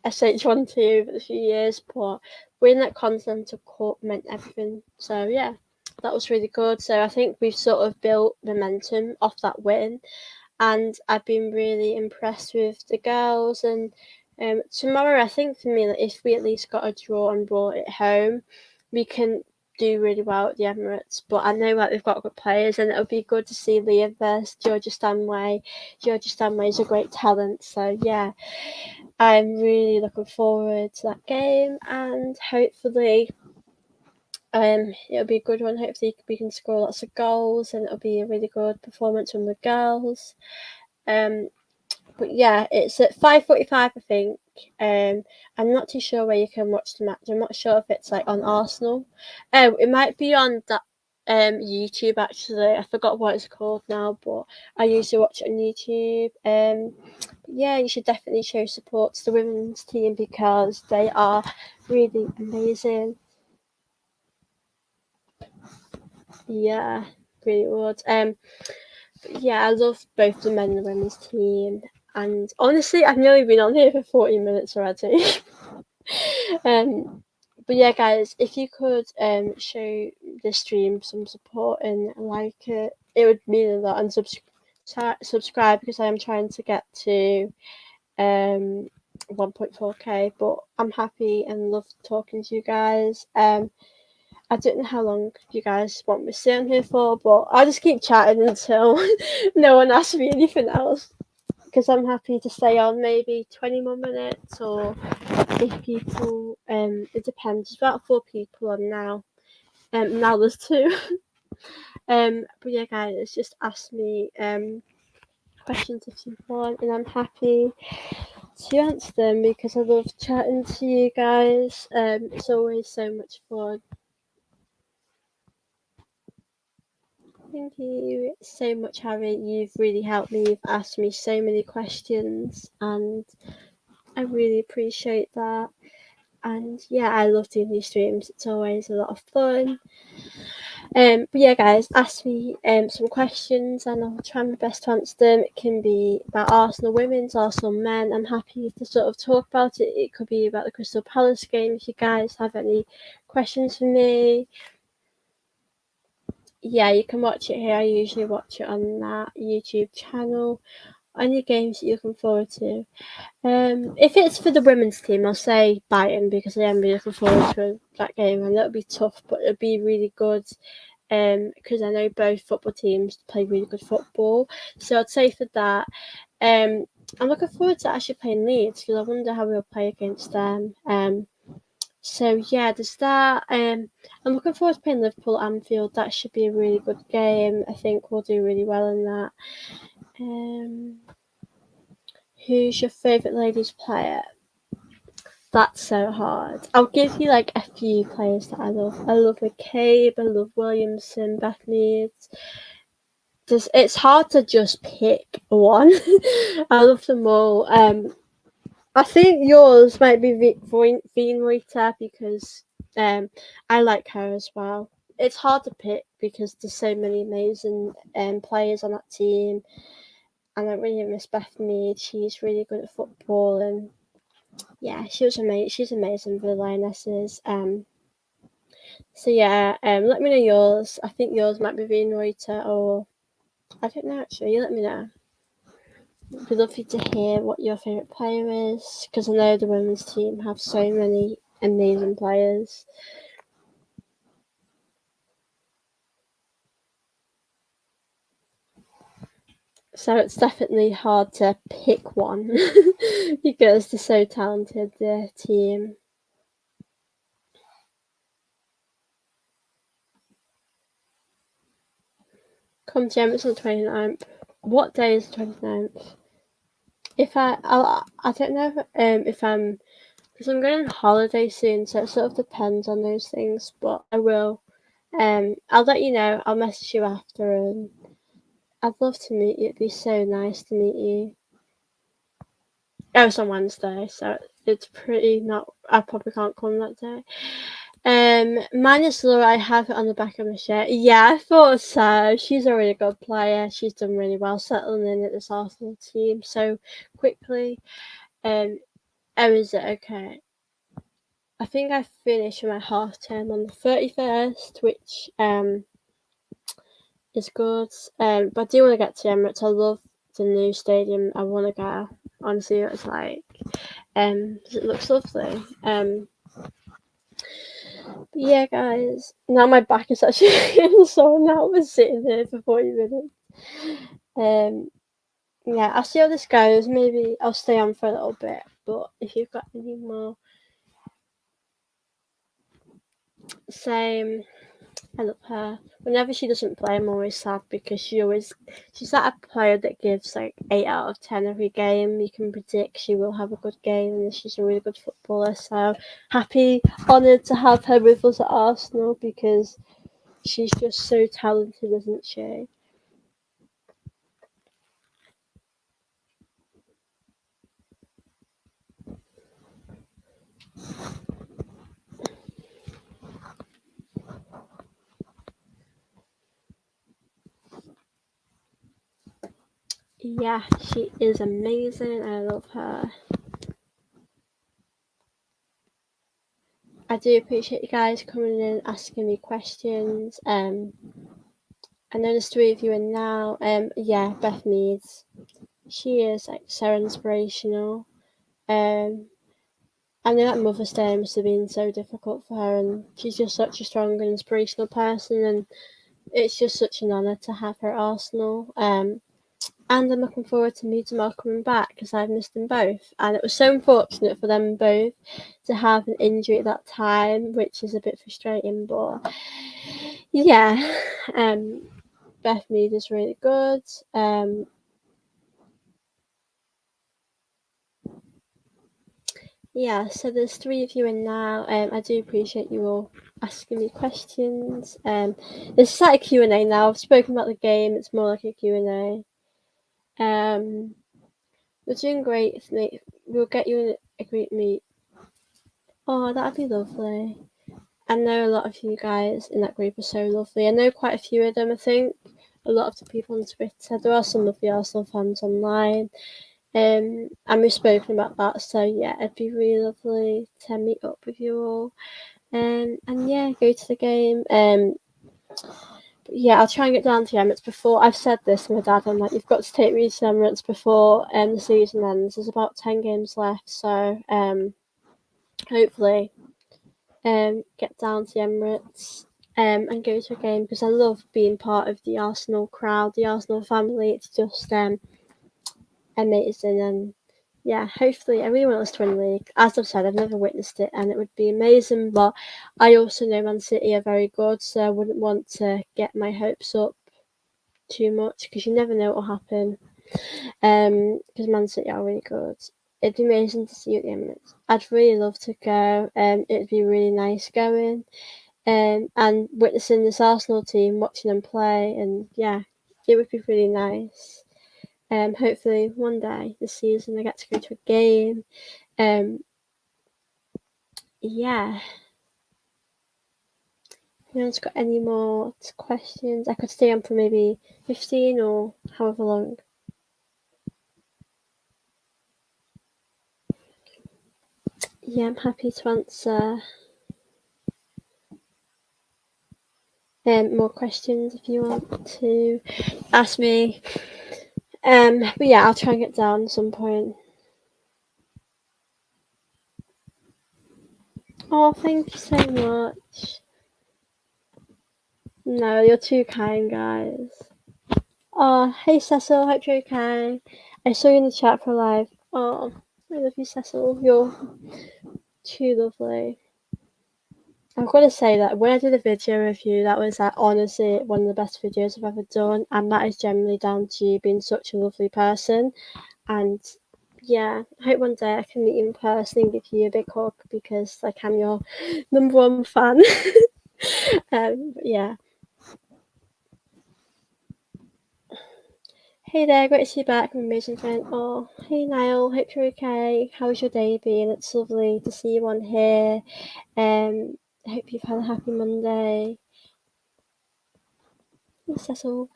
SH1 over the few years, but winning that Continental Cup meant everything. So yeah, that was really good. So I think we've sort of built momentum off that win, and I've been really impressed with the girls. And tomorrow, I think for me, if we at least got a draw and brought it home, we can do really well at the Emirates. But I know we've got good players, and it'll be good to see Leah versus Georgia Stanway. Georgia Stanway is a great talent, so yeah. I'm really looking forward to that game, and hopefully it'll be a good one. Hopefully we can score lots of goals and it'll be a really good performance from the girls. But yeah, it's at 5:45 I think. I'm not too sure where you can watch the match. I'm not sure if it's like on Arsenal. It might be on that YouTube actually. I forgot what it's called now, but I usually watch it on YouTube. Yeah, you should definitely show support to the women's team because they are really amazing. Yeah, really would. Yeah, I love both the men and the women's team. And honestly, I've nearly been on here for 40 minutes already. But yeah, guys, if you could show the stream some support and like it would mean a lot. And subscribe because I am trying to get to 1.4k. But I'm happy and love talking to you guys. I don't know how long you guys want me to stay on here for, but I'll just keep chatting until no one asks me anything else. because I'm happy to stay on maybe 20 more minutes, or if people, it depends. There's about 4 people on now. Now there's 2. But yeah, guys, just ask me questions if you want, and I'm happy to answer them because I love chatting to you guys. It's always so much fun. Thank you so much, Harry. You've really helped me. You've asked me so many questions, and I really appreciate that. And yeah, I love doing these streams. It's always a lot of fun. But yeah, guys, ask me some questions, and I'll try my best to answer them. It can be about Arsenal women's, Arsenal men. I'm happy to sort of talk about it. It could be about the Crystal Palace game. If you guys have any questions for me, yeah, you can watch it here. I usually watch it on that YouTube channel. Any games that you're looking forward to. If it's for the women's team, I'll say Bayern because I am really looking forward to that game, and that'll be tough, but it'll be really good. Because I know both football teams play really good football, so I'd say for that. I'm looking forward to actually playing Leeds because I wonder how we'll play against them. So yeah, there's that. I'm looking forward to playing Liverpool at Anfield. That should be a really good game. I think we'll do really well in that. Who's your favourite ladies player? That's so hard. I'll give you like a few players that I love. I love McCabe, I love Williamson, Beth Meads. It's hard to just pick one. I love them all. I think yours might be Veenrita because I like her as well. It's hard to pick because there's so many amazing players on that team, and I really miss Beth Mead. She's really good at football, and yeah, she's amazing for the Lionesses. So yeah, let me know yours. I think yours might be Veenrita, or I don't know actually. You let me know. It'd be lovely to hear what your favourite player is, because I know the women's team have so many amazing players. So it's definitely hard to pick one because they're so talented, the team. Come to Emirates on the 29th. What day is the 29th? I don't know if I'm, because I'm going on holiday soon, so it sort of depends on those things, but I will. I'll let you know. I'll message you after, and I'd love to meet you. It'd be so nice to meet you. Oh, it's on Wednesday, so it's pretty not. I probably can't come that day. Mine is Laura. I have it on the back of my shirt. Yeah, I thought so. She's a really good player. She's done really well settling in at this Arsenal team so quickly. Oh, is it okay? I think I finished my half term on the 31st, which is good. But I do want to get to Emirates. I love the new stadium. I want to go. Honestly, it's like, it looks lovely. But yeah, guys. Now my back is actually sore. Now we're sitting here for 40 minutes. Yeah, I'll see how this goes. Maybe I'll stay on for a little bit. But if you've got any more, same. I love her. Whenever she doesn't play, I'm always sad because she's that a player that gives like 8 out of 10 every game. You can predict she will have a good game, and she's a really good footballer. So happy, honoured to have her with us at Arsenal because she's just so talented, isn't she? Yeah, she is amazing. I love her. I do appreciate you guys coming in, asking me questions. I know there's 3 of you in now. Yeah, Beth Meads. She is like so inspirational. I know that Mother's Day must have been so difficult for her, and she's just such a strong and inspirational person, and it's just such an honour to have her at Arsenal. and I'm looking forward to Miedema coming back because I've missed them both. And it was so unfortunate for them both to have an injury at that time, which is a bit frustrating. But yeah, Beth Mead is really good. Yeah, so there's 3 of you in now. I do appreciate you all asking me questions. This is like a Q&A now. I've spoken about the game. It's more like a Q&A. We're doing great, mate. We'll get you a great meet. Oh, that'd be lovely. I know a lot of you guys in that group are so lovely. I know quite a few of them, I think. A lot of the people on Twitter. There are some lovely Arsenal fans online. And we've spoken about that, so yeah, it'd be really lovely to meet up with you all. And yeah, go to the game. Yeah, I'll try and get down to Emirates before. I've said this to my dad. I'm like, you've got to take me to Emirates before the season ends. There's about 10 games left, so hopefully get down to Emirates and go to a game because I love being part of the Arsenal crowd, the Arsenal family. It's just amazing, and yeah, hopefully I really want us to win the league. As I've said, I've never witnessed it, and it would be amazing. But I also know Man City are very good, so I wouldn't want to get my hopes up too much because you never know what will happen. Because Man City are really good. It'd be amazing to see you at the Emirates. I'd really love to go. It'd be really nice going. And witnessing this Arsenal team, watching them play, and yeah, it would be really nice. Hopefully one day this season I get to go to a game. Yeah. Anyone's got any more questions? I could stay on for maybe 15 or however long. Yeah, I'm happy to answer more questions if you want to ask me. But yeah, I'll try and get down at some point. Oh, thank you so much. No, you're too kind, guys. Oh, hey Cecil, hope you're okay. I saw you in the chat for live. Oh, I love you, Cecil. You're too lovely. I've got to say that when I did a video review, that was honestly one of the best videos I've ever done, and that is generally down to you being such a lovely person. And yeah, I hope one day I can meet you in person and give you a big hug because like I'm your number one fan. Yeah. Hey there, great to see you back, my amazing friend. Oh, hey Niall, hope you're okay. How's your day been? It's lovely to see you on here. I hope you've had a happy Monday. Cecil.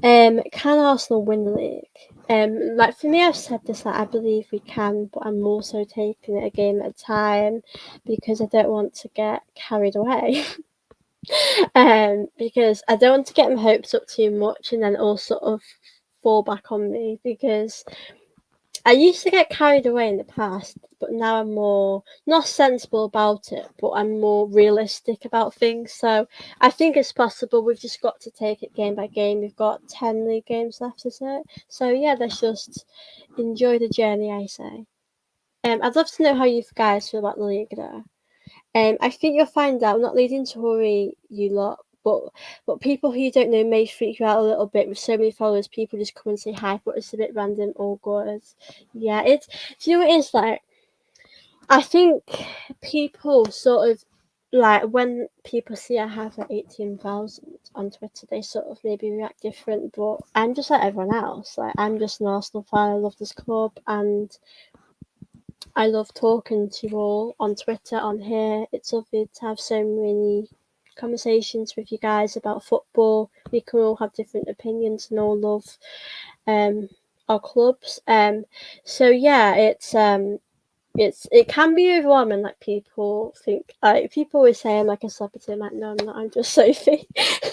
Can Arsenal win the league? Like for me, I've said this that I believe we can, but I'm also taking it a game at a time because I don't want to get carried away. Because I don't want to get my hopes up too much and then all sort of fall back on me because I used to get carried away in the past, but now I'm more not sensible about it, but I'm more realistic about things. So I think it's possible. We've just got to take it game by game. We've got 10 league games left, isn't it? So yeah, let's just enjoy the journey, I say. I'd love to know how you guys feel about the league though. I think you'll find out, not leading to worry you lot, but people who you don't know may freak you out a little bit with so many followers. People just come and say hi, but it's a bit random or good. Yeah, do you know what it is like? I think people sort of like when people see I have like 18,000 on Twitter, they sort of maybe react different. But I'm just like everyone else. Like I'm just an Arsenal fan. I love this club, and I love talking to you all on Twitter, on here. It's lovely to have so many conversations with you guys about football. We can all have different opinions and all love our clubs. So yeah, it can be overwhelming. Like people think, like people always say I'm like a celebrity. I'm like, no, I'm not. I'm just Sophie.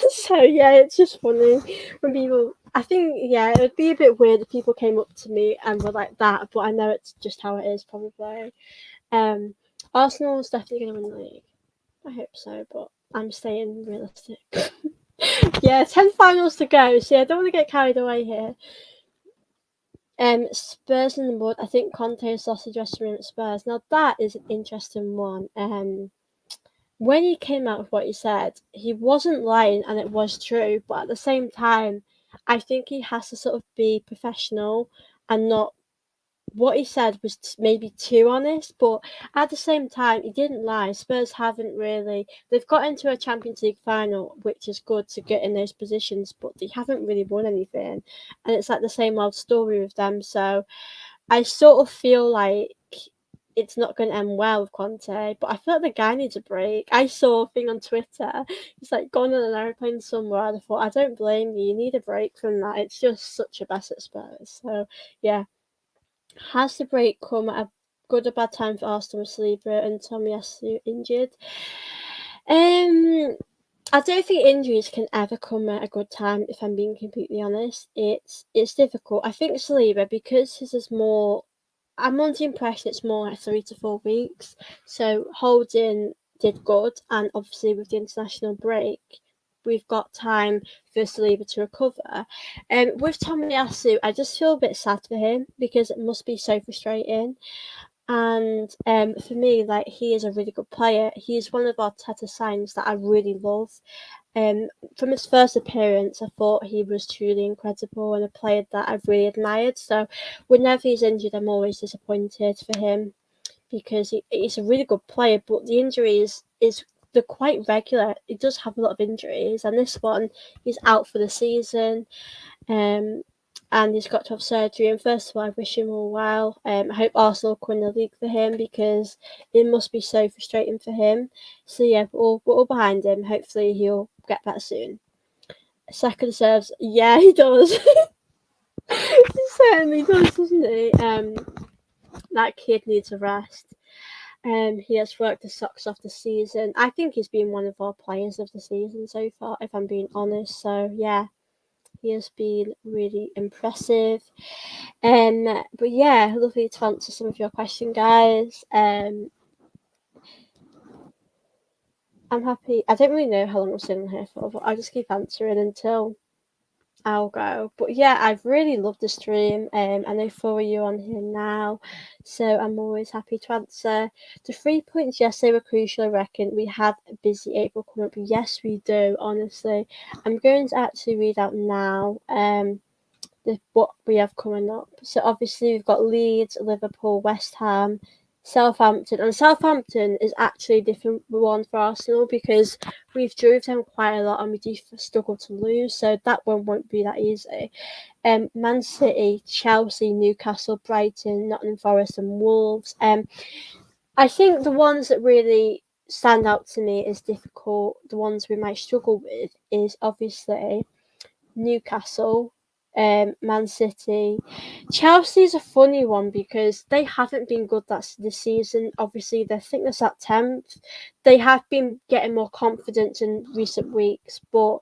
So yeah, it's just funny when people. I think yeah, it would be a bit weird if people came up to me and were like that. But I know it's just how it is, probably. Arsenal's definitely going to win the league. I hope so, but I'm staying realistic. Yeah, 10 finals to go. So yeah, I don't want to get carried away here. Spurs in the mud. I think Conte has lost the dressing room at Spurs. Now that is an interesting one. When he came out with what he said, he wasn't lying and it was true, but at the same time, I think he has to sort of be professional and not. What he said was maybe too honest, but at the same time, he didn't lie. Spurs haven't really. They've got into a Champions League final, which is good to get in those positions, but they haven't really won anything. And it's like the same old story with them. So I sort of feel like it's not going to end well with Conte, but I feel like the guy needs a break. I saw a thing on Twitter. He's like gone on an airplane somewhere. And I thought, I don't blame you. You need a break from that. It's just such a mess at Spurs. So yeah, has the break come at a good or bad time for Arsenal with Saliba and Tomiyasu injured? I don't think injuries can ever come at a good time. If I'm being completely honest, it's difficult. I think Saliba, because his is more. I'm under the impression it's more like 3 to 4 weeks. So Holding did good, and obviously with the international break, we've got time for Saliba to recover. With Tomiyasu, I just feel a bit sad for him because it must be so frustrating. And for me, like he is a really good player. He is one of our Arteta's signs that I really love. Um, from his first appearance, I thought he was truly incredible and a player that I've really admired. So whenever he's injured, I'm always disappointed for him because he's a really good player. But the injuries is they're quite regular. He does have a lot of injuries, and this one he's out for the season. Um, and he's got to have surgery. And first of all, I wish him all well. I hope Arsenal win the league for him because it must be so frustrating for him. So yeah, we're all behind him. Hopefully he'll get better soon. Second serves, yeah, he does. He certainly does, doesn't he? That kid needs a rest. He has worked his socks off the season. I think he's been one of our players of the season so far, if I'm being honest. So yeah, he has been really impressive. But yeah, lovely to answer some of your question, guys. I'm happy. I don't really know how long I'm sitting here for, but I'll just keep answering until I'll go. But yeah, I've really loved the stream. I know 4 of you on here now, so I'm always happy to answer. The 3 points, yes, they were crucial. I reckon we have a busy April coming up. Yes, we do. Honestly, I'm going to actually read out now. What we have coming up. So obviously we've got Leeds, Liverpool, West Ham, Southampton, and Southampton is actually a different one for Arsenal because we've drove them quite a lot and we do struggle to lose, so that one won't be that easy. Man City, Chelsea, Newcastle, Brighton, Nottingham Forest, and Wolves. I think the ones that really stand out to me as difficult, the ones we might struggle with, is obviously Newcastle, Man City. Chelsea's a funny one because they haven't been good this season. Obviously, they think they're at 10th. They have been getting more confidence in recent weeks, but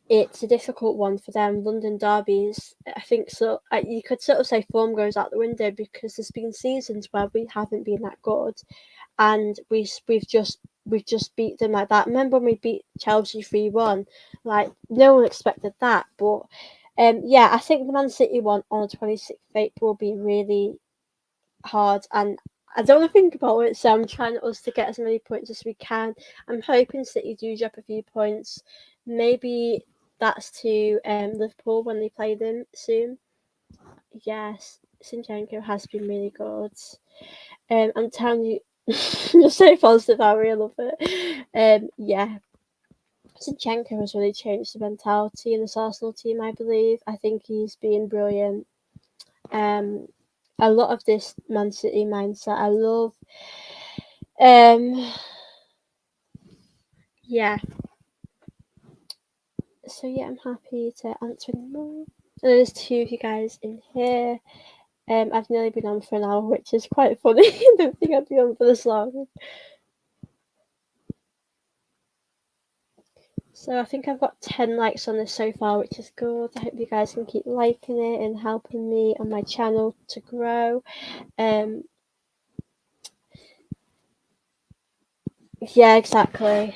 it's a difficult one for them. London derbies, I think so. You could sort of say form goes out the window because there's been seasons where we haven't been that good, and we've just beat them like that. Remember when we beat Chelsea 3-1? Like no one expected that, but yeah, I think the Man City one on the 26th of April will be really hard, and I don't want to think about it, so I'm trying us to get as many points as we can. I'm hoping City do drop a few points. Maybe that's to Liverpool when they play them soon. Yes, Zinchenko has been really good. I'm telling you, you're so positive, Harry. I love it. Yeah, Zinchenko has really changed the mentality in this Arsenal team, I believe. I think he's been brilliant. A lot of this Man City mindset, I love. Yeah. So yeah, I'm happy to answer any more. There's 2 of you guys in here. I've nearly been on for an hour, which is quite funny. I don't think I'd be on for this long. So I think I've got 10 likes on this so far, which is good. I hope you guys can keep liking it and helping me and my channel to grow. Yeah, exactly.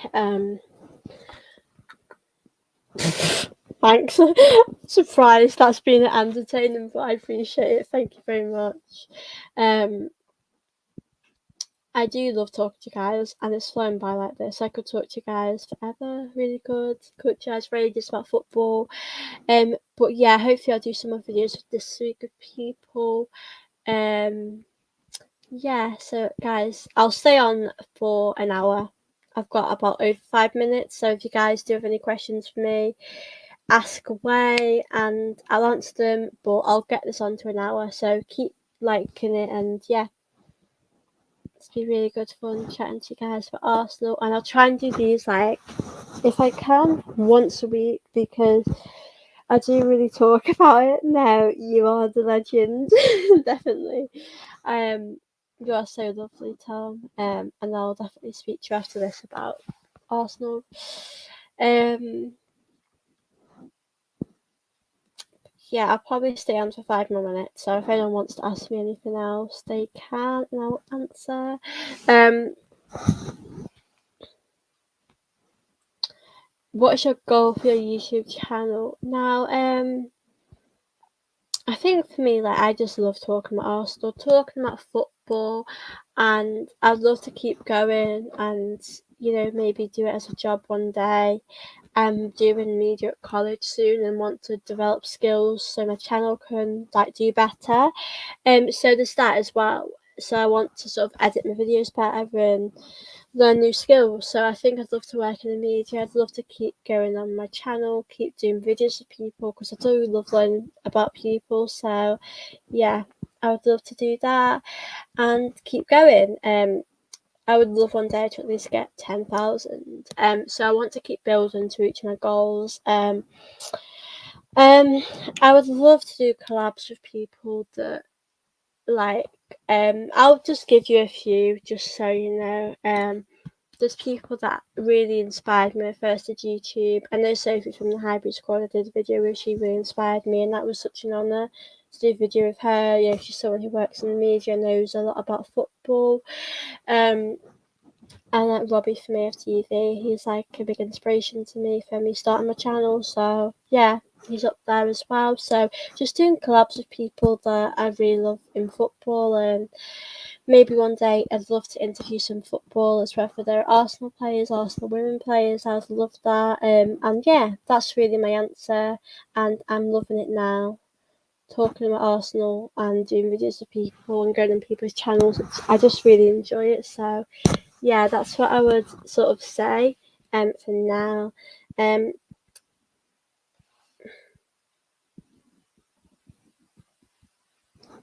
Thanks. Surprised that's been entertaining, but I appreciate it. Thank you very much. Um, I do love talking to you guys, and it's flown by like this. I could talk to you guys forever. Really good. Could you guys for ages about football. But yeah, hopefully I'll do some more videos with this week of people. Yeah, so guys, I'll stay on for an hour. I've got about over 5 minutes, so if you guys do have any questions for me, ask away and I'll answer them, but I'll get this on to an hour, so keep liking it, and yeah, it's been really good fun chatting to you guys for Arsenal, and I'll try and do these like, if I can, once a week, because I do really talk about it now. You are the legend, definitely. You are so lovely, Tom. And I'll definitely speak to you after this about Arsenal. Yeah, I'll probably stay on for 5 more minutes. So if anyone wants to ask me anything else, they can, and I'll answer. What's your goal for your YouTube channel now? I think for me, like, I just love talking about Arsenal, talking about football, and I'd love to keep going and, maybe do it as a job one day. I'm doing media at college soon and want to develop skills so my channel can, like, do better. So there's that as well. So I want to sort of edit my videos better and learn new skills. So I think I'd love to work in the media. I'd love to keep going on my channel, keep doing videos with people because I do love learning about people. So yeah, I would love to do that and keep going. I would love one day to at least get 10,000. So I want to keep building to reach my goals. I would love to do collabs with people that like. I'll just give you a few, just so you know. There's people that really inspired me when I first did YouTube. I know Sophie from the Hybrid Squad. I did a video where she really inspired me, and that was such an honour to do a video with her. Yeah, she's someone who works in the media, knows a lot about football. And Robbie from AFTV, he's like a big inspiration to me for me starting my channel. So yeah, he's up there as well. So just doing collabs with people that I really love in football, and maybe one day I'd love to interview some footballers, whether they're Arsenal players, Arsenal women players. I'd love that. And yeah, that's really my answer, and I'm loving it now. Talking about Arsenal and doing videos with people and going on people's channels, I just really enjoy it. So yeah, that's what I would sort of say for now.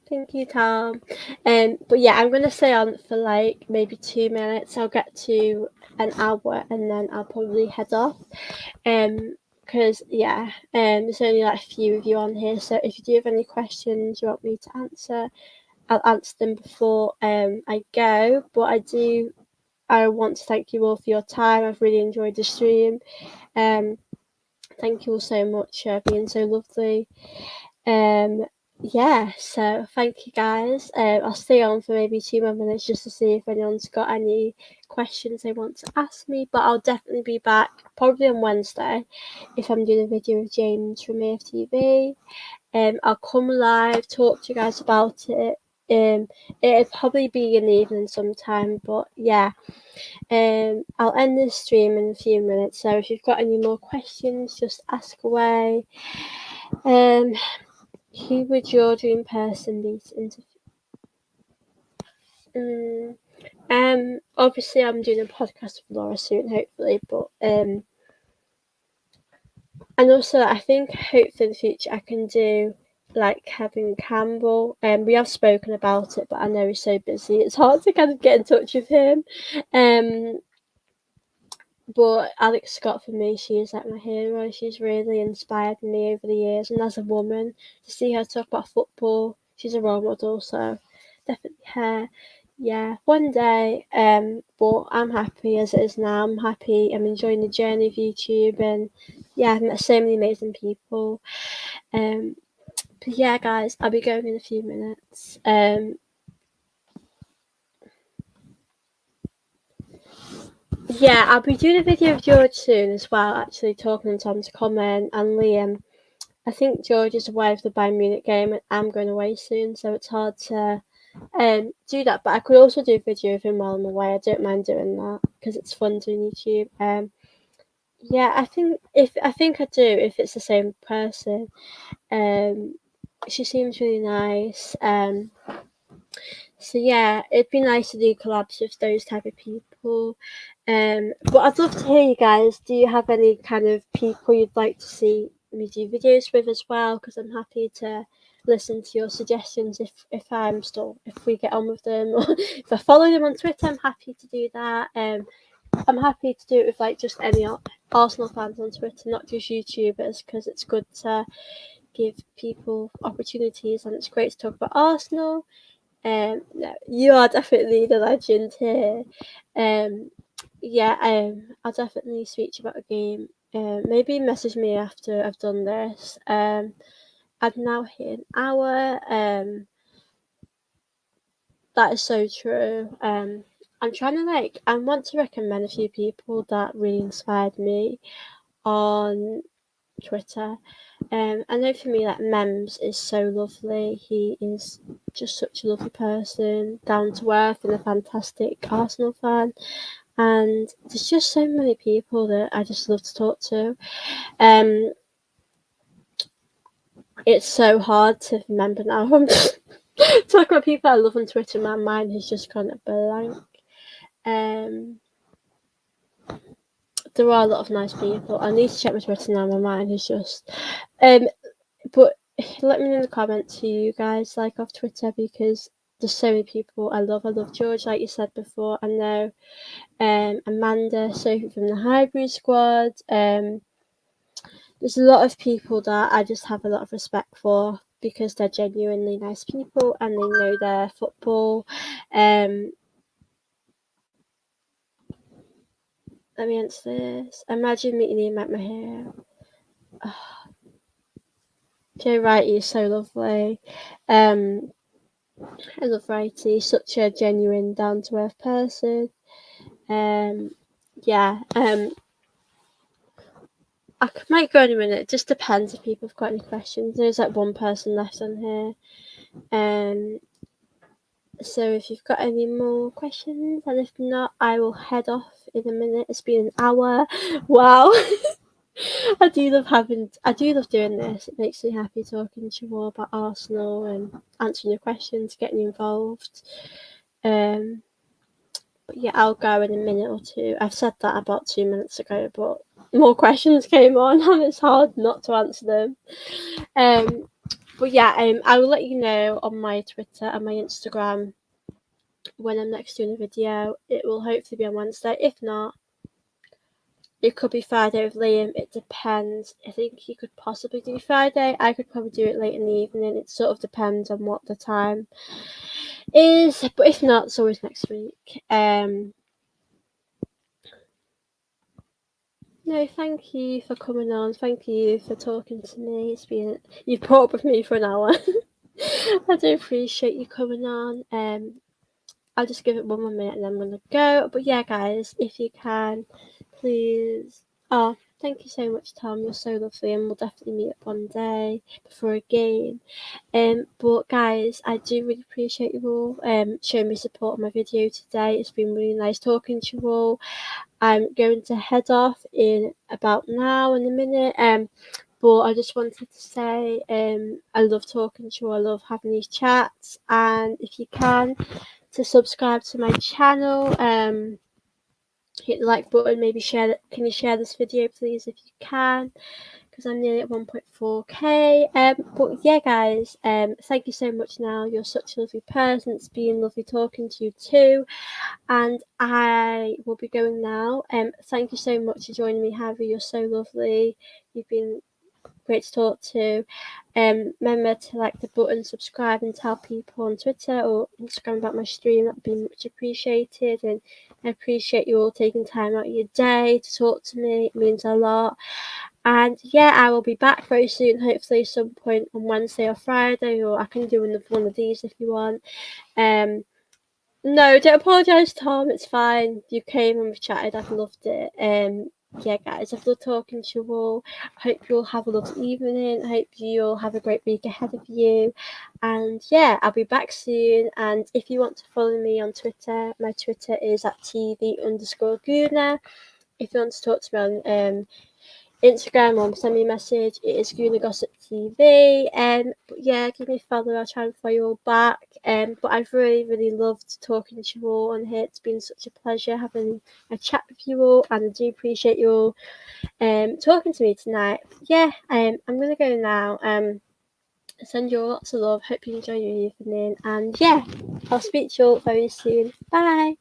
Thank you, Tom. But yeah, I'm gonna stay on for like maybe 2 minutes. I'll get to an hour and then I'll probably head off. Because yeah, there's only like a few of you on here. So if you do have any questions you want me to answer, I'll answer them before I go. But I want to thank you all for your time. I've really enjoyed the stream. Thank you all so much for being so lovely. Yeah, so thank you guys. I'll stay on for maybe 2 more minutes just to see if anyone's got any questions they want to ask me, but I'll definitely be back probably on Wednesday if I'm doing a video with James from AFTV. I'll come live, talk to you guys about it. It'll probably be in the evening sometime, but yeah. I'll end this stream in a few minutes, so if you've got any more questions, just ask away. Who would your dream person be to interview? Obviously I'm doing a podcast with Laura soon, hopefully, but and also I think hopefully in the future I can do like Kevin Campbell. We have spoken about it, but I know he's so busy, it's hard to kind of get in touch with him. But Alex Scott, for me, she is like my hero. She's really inspired me over the years, and as a woman, to see her talk about football, she's a role model. So definitely her. Yeah, one day. But I'm happy as it is now. I'm happy. I'm enjoying the journey of YouTube, and yeah, I've met so many amazing people. But yeah, guys, I'll be going in a few minutes. Yeah, I'll be doing a video of George soon as well, actually talking to Tom's comment and Liam. I think George is away of the Bayern Munich game and I'm going away soon, so it's hard to do that. But I could also do a video of him while I'm away. I don't mind doing that because it's fun doing YouTube. Yeah, I think I do if it's the same person. Um, she seems really nice. So yeah, it'd be nice to do collabs with those type of people. But I'd love to hear you guys. Do you have any kind of people you'd like to see me do videos with as well? Because I'm happy to listen to your suggestions if we get on with them or if I follow them on Twitter. I'm happy to do that. I'm happy to do it with like just any Arsenal fans on Twitter, not just YouTubers, because it's good to give people opportunities and it's great to talk about Arsenal. No, you are definitely the legend here. Yeah, I'll definitely speak to you about a game. Maybe message me after I've done this. I've now hit an hour. That is so true. I'm trying to I want to recommend a few people that really inspired me on Twitter. I know for me, like Mems is so lovely. He is just such a lovely person, down to earth, and a fantastic Arsenal fan. And there's just so many people that I just love to talk to. Um, it's so hard to remember now. I'm talking about people I love on Twitter. My mind has just gone blank. Um, there are a lot of nice people. I need to check my Twitter now. My mind is just. But let me know in the comments who you guys like off Twitter because there's so many people I love. I love George, like you said before. I know Amanda, Sophie from the Highbury Squad. There's a lot of people that I just have a lot of respect for because they're genuinely nice people and they know their football. Let me answer this. Imagine meeting Ian McMahon. Oh, Joe Wrighty is so lovely. I love Wrighty. Such a genuine, down to earth person. Yeah. I might go in a minute. It just depends if people have got any questions. There's like one person left on here. So if you've got any more questions, and if not, I will head off in a minute. It's been an hour. Wow. I do love doing this. It makes me happy talking to you all about Arsenal and answering your questions, getting involved. But yeah, I'll go in a minute or two. I've said that about 2 minutes ago, but more questions came on and it's hard not to answer them. But yeah, I will let you know on my Twitter and my Instagram when I'm next doing a video. It will hopefully be on Wednesday. If not, it could be Friday with Liam. It depends. I think he could possibly do Friday. I could probably do it late in the evening. It sort of depends on what the time is. But if not, it's always next week. No, thank you for coming on. Thank you for talking to me. You've put up with me for an hour. I do appreciate you coming on. I'll just give it one more minute and then I'm gonna go. But yeah, guys, if you can, please. Oh, thank you so much, Tom. You're so lovely, and we'll definitely meet up one day before a game. But guys, I do really appreciate you all showing me support on my video today. It's been really nice talking to you all. I'm going to head off in about now in a minute. But I just wanted to say I love talking to you. I love having these chats, and if you can, to subscribe to my channel. Hit the like button. Maybe share. Can you share this video, please, if you can? Because I'm nearly at 1.4k. But yeah, guys. Thank you so much. Now you're such a lovely person. It's been lovely talking to you too. And I will be going now. Thank you so much for joining me, Harry. You're so lovely. You've been great to talk to. Remember to like the button, subscribe, and tell people on Twitter or Instagram about my stream. That'd be much appreciated. And I appreciate you all taking time out of your day to talk to me. It means a lot. And yeah, I will be back very soon, hopefully some point on Wednesday or Friday, or I can do another one of these if you want. No, don't apologise, Tom. It's fine. You came and we chatted. I've loved it. Yeah, guys, I've loved talking to you all. I hope you all have a lovely evening. I hope you all have a great week ahead of you. And yeah, I'll be back soon. And if you want to follow me on Twitter, my Twitter is at TV_Guna. If you want to talk to me on Instagram or send me a message, it is Guna Gossip TV. But yeah, give me a follow. I'll try and follow you all back. But I've really loved talking to you all on here. It's been such a pleasure having a chat with you all, and I do appreciate you all talking to me tonight. Yeah, I'm gonna go now. Send you all lots of love. Hope you enjoy your evening, and yeah, I'll speak to you all very soon. Bye.